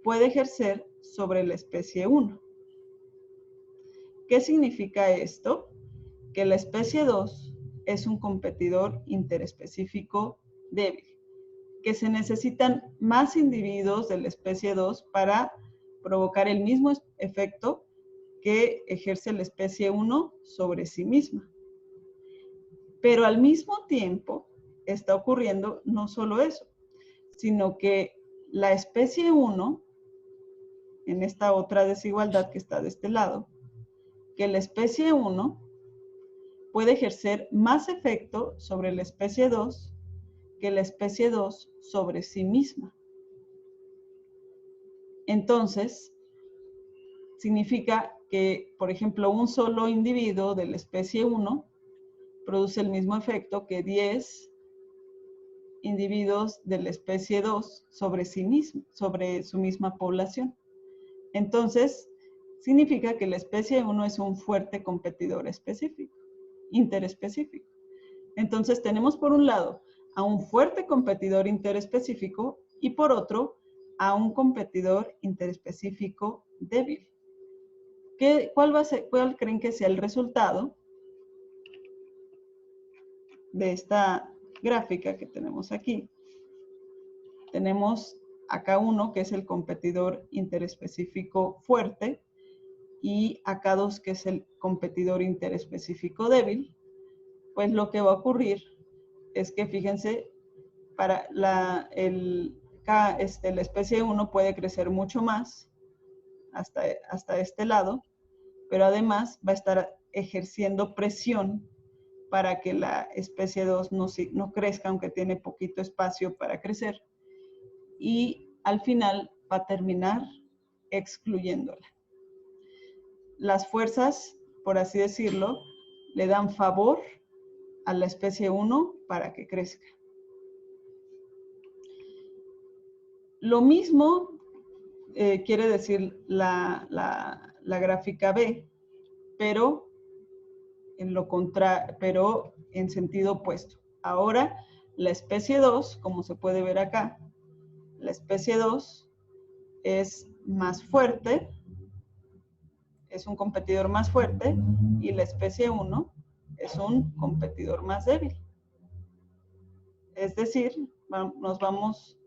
puede ejercer sobre la especie 1. ¿Qué significa esto? Que la especie 2 es un competidor interespecífico débil, que se necesitan más individuos de la especie 2 para provocar el mismo efecto que ejerce la especie 1 sobre sí misma. Pero al mismo tiempo está ocurriendo no solo eso, sino que la especie 1, en esta otra desigualdad que está de este lado, que la especie 1 puede ejercer más efecto sobre la especie 2 que la especie 2 sobre sí misma. Entonces, significa que, por ejemplo, un solo individuo de la especie 1 produce el mismo efecto que 10 individuos de la especie 2 sobre sí mismo, sobre su misma población. Entonces, significa que la especie 1 es un fuerte competidor específico, interespecífico. Entonces, tenemos por un lado a un fuerte competidor interespecífico y por otro a un competidor interespecífico débil. ¿Cuál creen que sea el resultado de esta gráfica que tenemos aquí, tenemos a K1, que es el competidor interespecífico fuerte, y a K2, que es el competidor interespecífico débil. Pues lo que va a ocurrir es que, fíjense, para la especie 1 puede crecer mucho más hasta este lado, pero además va a estar ejerciendo presión para que la especie 2 no crezca, aunque tiene poquito espacio para crecer. Y al final va a terminar excluyéndola. Las fuerzas, por así decirlo, le dan favor a la especie 1 para que crezca. Lo mismo quiere decir la gráfica B, pero en sentido opuesto. Ahora, la especie 2, como se puede ver acá, la especie 2 es más fuerte, es un competidor más fuerte, y la especie 1 es un competidor más débil. Es decir, nos vamos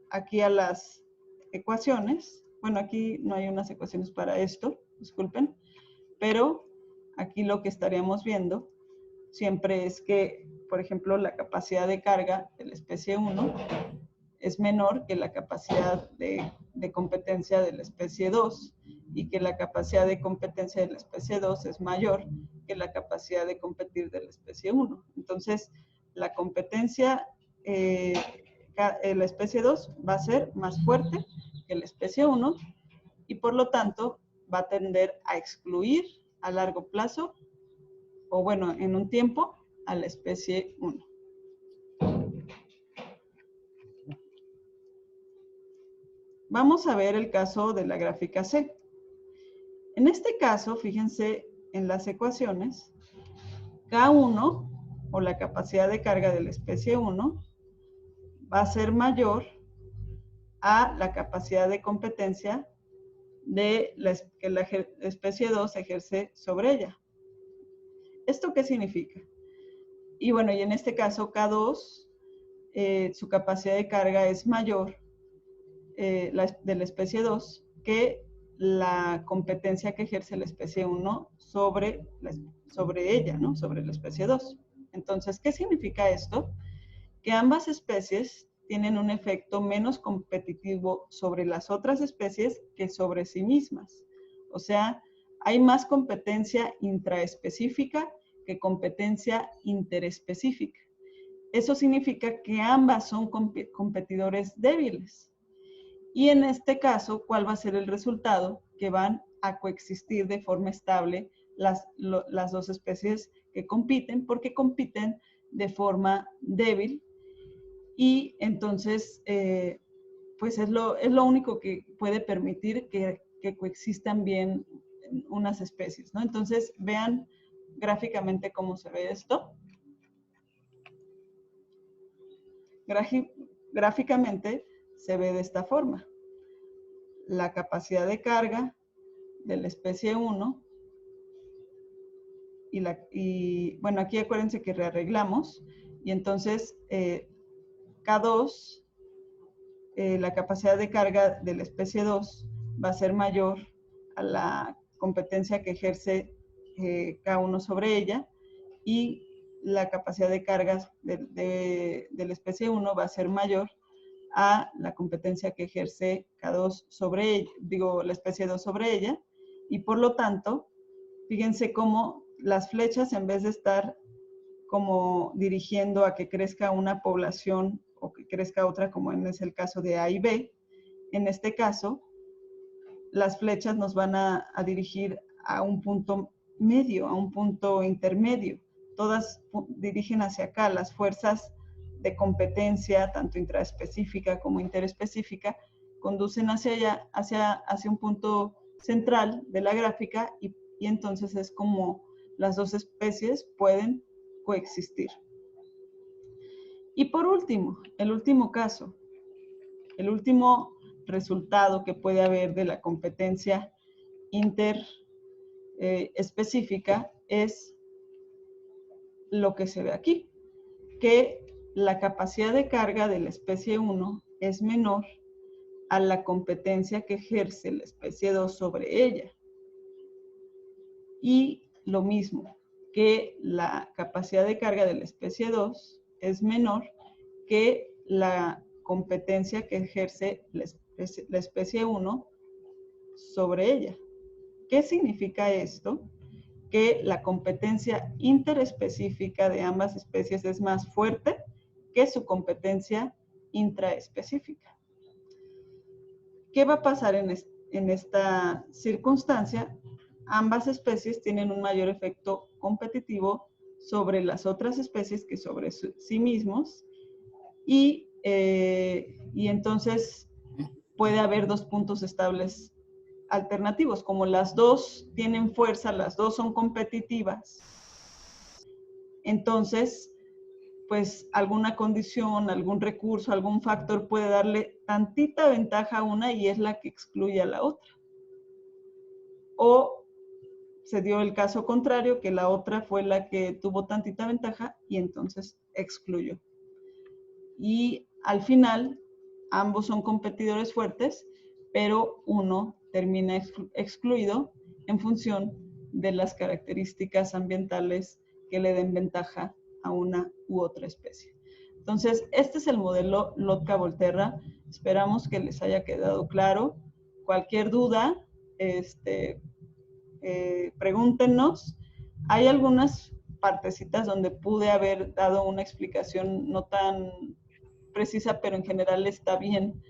aquí a las ecuaciones. Bueno, aquí no hay unas ecuaciones para esto, disculpen, pero aquí lo que estaríamos viendo siempre es que, por ejemplo, la capacidad de carga de la especie 1 es menor que la capacidad de competencia de la especie 2 y que la capacidad de competencia de la especie 2 es mayor que la capacidad de competir de la especie 1. Entonces, la competencia, la especie 2 va a ser más fuerte que la especie 1 y por lo tanto va a tender a excluir a largo plazo, o bueno, en un tiempo, a la especie 1. Vamos a ver el caso de la gráfica C. En este caso, fíjense en las ecuaciones, K1, o la capacidad de carga de la especie 1, va a ser mayor a la capacidad de competencia que la especie 2 ejerce sobre ella. ¿Esto qué significa? Y bueno, y en este caso K2, su capacidad de carga es mayor de la especie 2 que la competencia que ejerce la especie 1 sobre ella, ¿no? Sobre la especie 2. Entonces, ¿qué significa esto? Que ambas especies tienen un efecto menos competitivo sobre las otras especies que sobre sí mismas. O sea, hay más competencia intraespecífica que competencia interespecífica. Eso significa que ambas son competidores débiles. Y en este caso, ¿cuál va a ser el resultado? Que van a coexistir de forma estable las dos especies que compiten, porque compiten de forma débil. Y entonces, pues es lo único que puede permitir que coexistan bien unas especies, ¿no? Entonces, vean gráficamente cómo se ve esto. Gráficamente se ve de esta forma. La capacidad de carga de la especie 1 y bueno, aquí acuérdense que rearreglamos y entonces K2, la capacidad de carga de la especie 2 va a ser mayor a la competencia que ejerce K1 sobre ella y la capacidad de cargas de la especie 1 va a ser mayor a la competencia que ejerce K2 sobre ella, la especie 2 sobre ella, y por lo tanto, fíjense cómo las flechas, en vez de estar como dirigiendo a que crezca una población o que crezca otra, como es el caso de A y B, en este caso, las flechas nos van a dirigir a un punto medio, a un punto intermedio. Todas dirigen hacia acá. Las fuerzas de competencia, tanto intraespecífica como interespecífica, conducen hacia allá, hacia un punto central de la gráfica y entonces es como las dos especies pueden coexistir. Y por último, el último caso, el último resultado que puede haber de la competencia específica es lo que se ve aquí, que la capacidad de carga de la especie 1 es menor a la competencia que ejerce la especie 2 sobre ella. Y lo mismo, que la capacidad de carga de la especie 2 es menor que la competencia que ejerce la especie 1 sobre ella. ¿Qué significa esto? Que la competencia interespecífica de ambas especies es más fuerte que su competencia intraespecífica. ¿Qué va a pasar en esta circunstancia? Ambas especies tienen un mayor efecto competitivo sobre las otras especies que sobre sí mismos y entonces puede haber dos puntos estables alternativos. Como las dos tienen fuerza, las dos son competitivas, entonces pues alguna condición, algún recurso, algún factor puede darle tantita ventaja a una y es la que excluye a la otra. O se dio el caso contrario, que la otra fue la que tuvo tantita ventaja y entonces excluyó. Y al final, ambos son competidores fuertes, pero uno termina excluido en función de las características ambientales que le den ventaja a una u otra especie. Entonces, este es el modelo Lotka-Volterra. Esperamos que les haya quedado claro. Cualquier duda, pregúntenos. Hay algunas partecitas donde pude haber dado una explicación no tan precisa, pero en general está bien,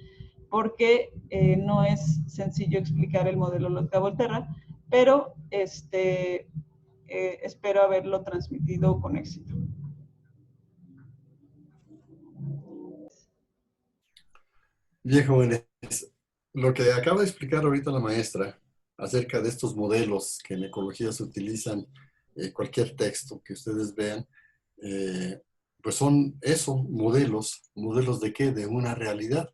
porque no es sencillo explicar el modelo Lotka-Volterra, pero espero haberlo transmitido con éxito. Bien, jóvenes, lo que acaba de explicar ahorita la maestra acerca de estos modelos que en ecología se utilizan, cualquier texto que ustedes vean, pues son eso, modelos de qué, de una realidad.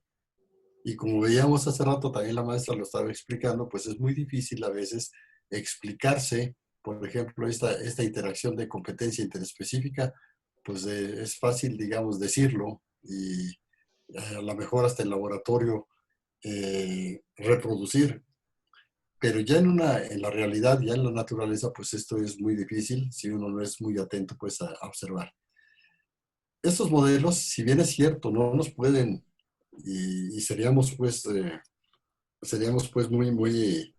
Y como veíamos hace rato, también la maestra lo estaba explicando, pues es muy difícil a veces explicarse, por ejemplo, esta interacción de competencia interespecífica, pues es fácil, digamos, decirlo y a lo mejor hasta el laboratorio reproducir, pero ya en la realidad, ya en la naturaleza, pues esto es muy difícil si uno no es muy atento pues a observar. Estos modelos, si bien es cierto, no nos pueden, y seríamos pues muy,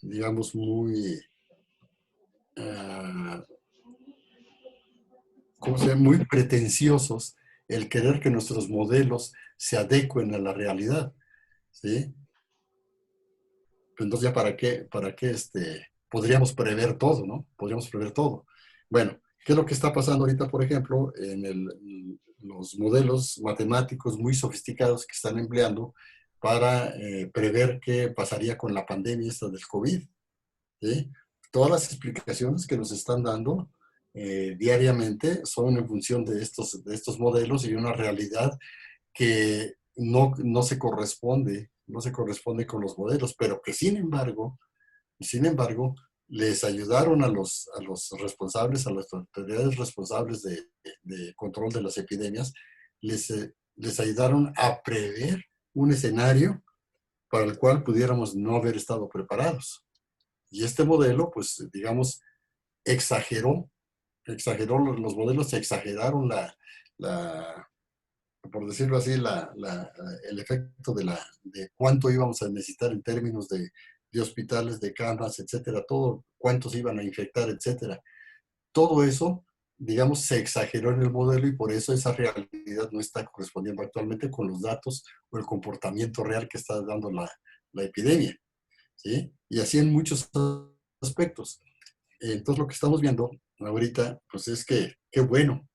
digamos, muy, uh, ¿cómo se llama? Muy pretenciosos el querer que nuestros modelos se adecuen a la realidad, ¿sí? Entonces ya para qué podríamos prever todo, ¿no? Podríamos prever todo. Bueno, ¿qué es lo que está pasando ahorita, por ejemplo, en los modelos matemáticos muy sofisticados que están empleando para prever qué pasaría con la pandemia esta del COVID? ¿Sí? Todas las explicaciones que nos están dando diariamente son en función de estos modelos y una realidad que no se corresponde, no se corresponde con los modelos, pero que sin embargo, les ayudaron a los responsables, a las autoridades responsables de control de las epidemias, les ayudaron a prever un escenario para el cual pudiéramos no haber estado preparados. Y este modelo, pues, digamos, exageró los modelos, exageraron por decirlo así, el efecto de cuánto íbamos a necesitar en términos de hospitales, de camas, etcétera, todo, cuántos iban a infectar, etcétera. Todo eso, digamos, se exageró en el modelo y por eso esa realidad no está correspondiendo actualmente con los datos o el comportamiento real que está dando la epidemia, ¿sí? Y así en muchos aspectos. Entonces, lo que estamos viendo ahorita, pues es que qué bueno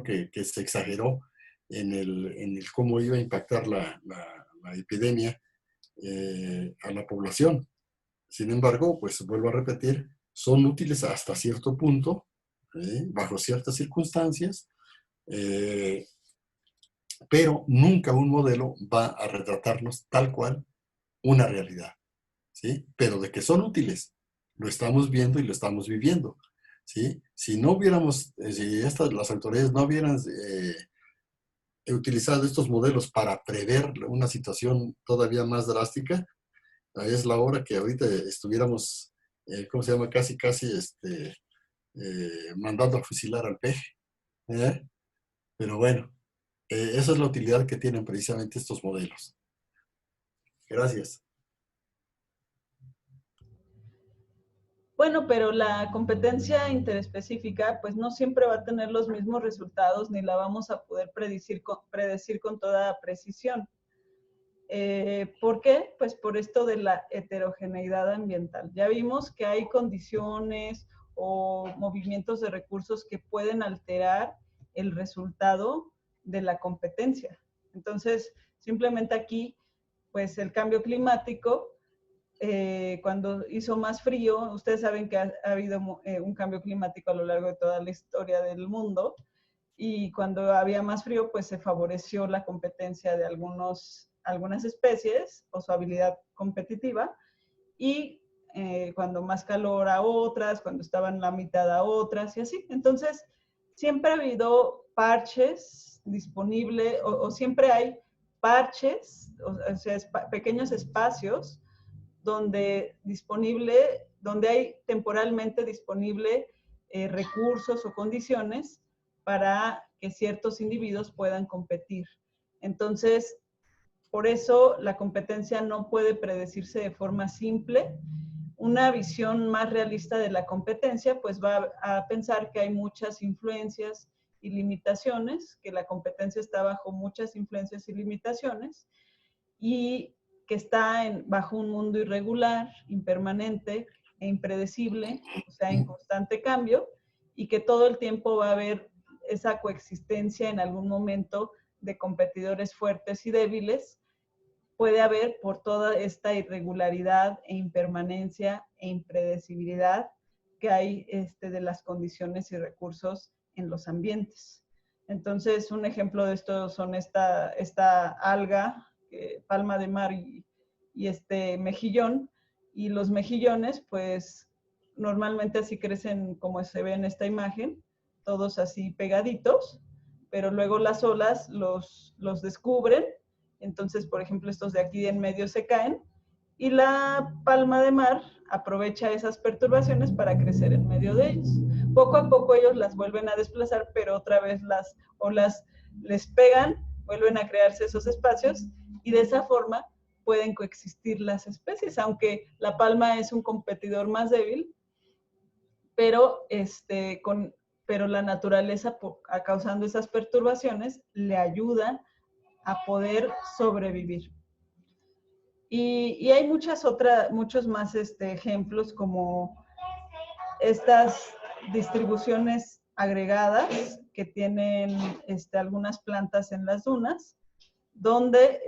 que se exageró en el cómo iba a impactar la epidemia a la población. Sin embargo, pues vuelvo a repetir, son útiles hasta cierto punto, bajo ciertas circunstancias, eh, pero nunca un modelo va a retratarnos tal cual una realidad, ¿sí? Pero de que son útiles, lo estamos viendo y lo estamos viviendo, ¿sí? Si no hubiéramos, si las autoridades no hubieran utilizado estos modelos para prever una situación todavía más drástica, es la hora que ahorita estuviéramos, ¿cómo se llama? Casi, mandando a fusilar al peje. ¿Eh? Pero bueno, esa es la utilidad que tienen precisamente estos modelos. Gracias. Bueno, pero la competencia interespecífica, pues no siempre va a tener los mismos resultados ni la vamos a poder predecir con toda precisión. ¿Por qué? Pues por esto de la heterogeneidad ambiental. Ya vimos que hay condiciones o movimientos de recursos que pueden alterar el resultado de la competencia. Entonces, simplemente aquí, pues el cambio climático, cuando hizo más frío, ustedes saben que ha habido un cambio climático a lo largo de toda la historia del mundo, y cuando había más frío, pues se favoreció la competencia de algunas especies o su habilidad competitiva, y cuando más calor a otras, cuando estaban la mitad a otras, y así. Entonces, siempre ha habido parches disponibles, o siempre hay parches, o sea, pequeños espacios donde hay temporalmente disponible recursos o condiciones para que ciertos individuos puedan competir. Entonces, por eso la competencia no puede predecirse de forma simple. Una visión más realista de la competencia, pues va a pensar que hay muchas influencias y limitaciones, que la competencia está bajo muchas influencias y limitaciones, y que está bajo un mundo irregular, impermanente e impredecible, o sea, en constante cambio, y que todo el tiempo va a haber esa coexistencia en algún momento de competidores fuertes y débiles. Puede haber por toda esta irregularidad e impermanencia e impredecibilidad que hay de las condiciones y recursos en los ambientes. Entonces, un ejemplo de esto son esta alga, palma de mar y este mejillón. Y los mejillones, pues, normalmente así crecen como se ve en esta imagen, todos así pegaditos, pero luego las olas los descubren. Entonces, por ejemplo, estos de aquí en medio se caen y la palma de mar aprovecha esas perturbaciones para crecer en medio de ellos. Poco a poco ellos las vuelven a desplazar, pero otra vez las olas les pegan, vuelven a crearse esos espacios y de esa forma pueden coexistir las especies, aunque la palma es un competidor más débil, pero, pero la naturaleza, causando esas perturbaciones, le ayuda a poder sobrevivir. Y hay muchos más ejemplos, como estas distribuciones agregadas que tienen algunas plantas en las dunas, donde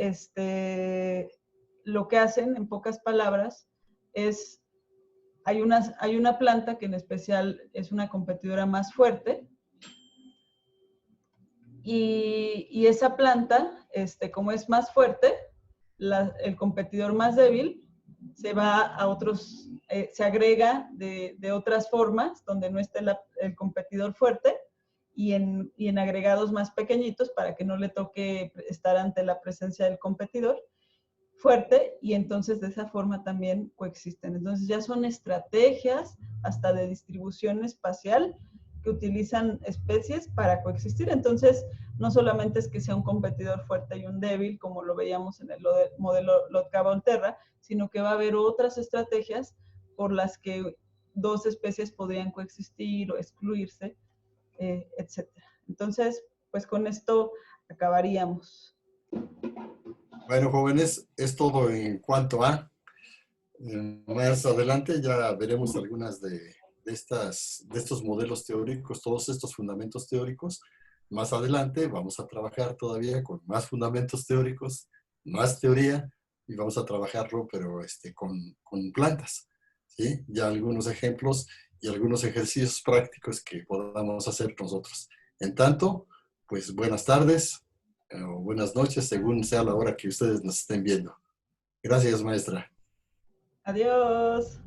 lo que hacen, en pocas palabras, es, hay una planta que en especial es una competidora más fuerte, y esa planta, como es más fuerte, el competidor más débil se va a otros, se agrega de otras formas donde no esté el competidor fuerte, y en agregados más pequeñitos para que no le toque estar ante la presencia del competidor fuerte, y entonces de esa forma también coexisten. Entonces ya son estrategias hasta de distribución espacial que utilizan especies para coexistir. Entonces, no solamente es que sea un competidor fuerte y un débil, como lo veíamos en el modelo Lotka-Volterra, sino que va a haber otras estrategias por las que dos especies podrían coexistir o excluirse, etc. Entonces, pues con esto acabaríamos. Bueno, jóvenes, es todo en cuanto a. Más adelante ya veremos algunas de estos modelos teóricos, todos estos fundamentos teóricos. Más adelante vamos a trabajar todavía con más fundamentos teóricos, más teoría, y vamos a trabajarlo, pero con plantas, ¿sí? Ya algunos ejemplos y algunos ejercicios prácticos que podamos hacer nosotros. En tanto, pues buenas tardes o buenas noches, según sea la hora que ustedes nos estén viendo. Gracias, maestra. Adiós.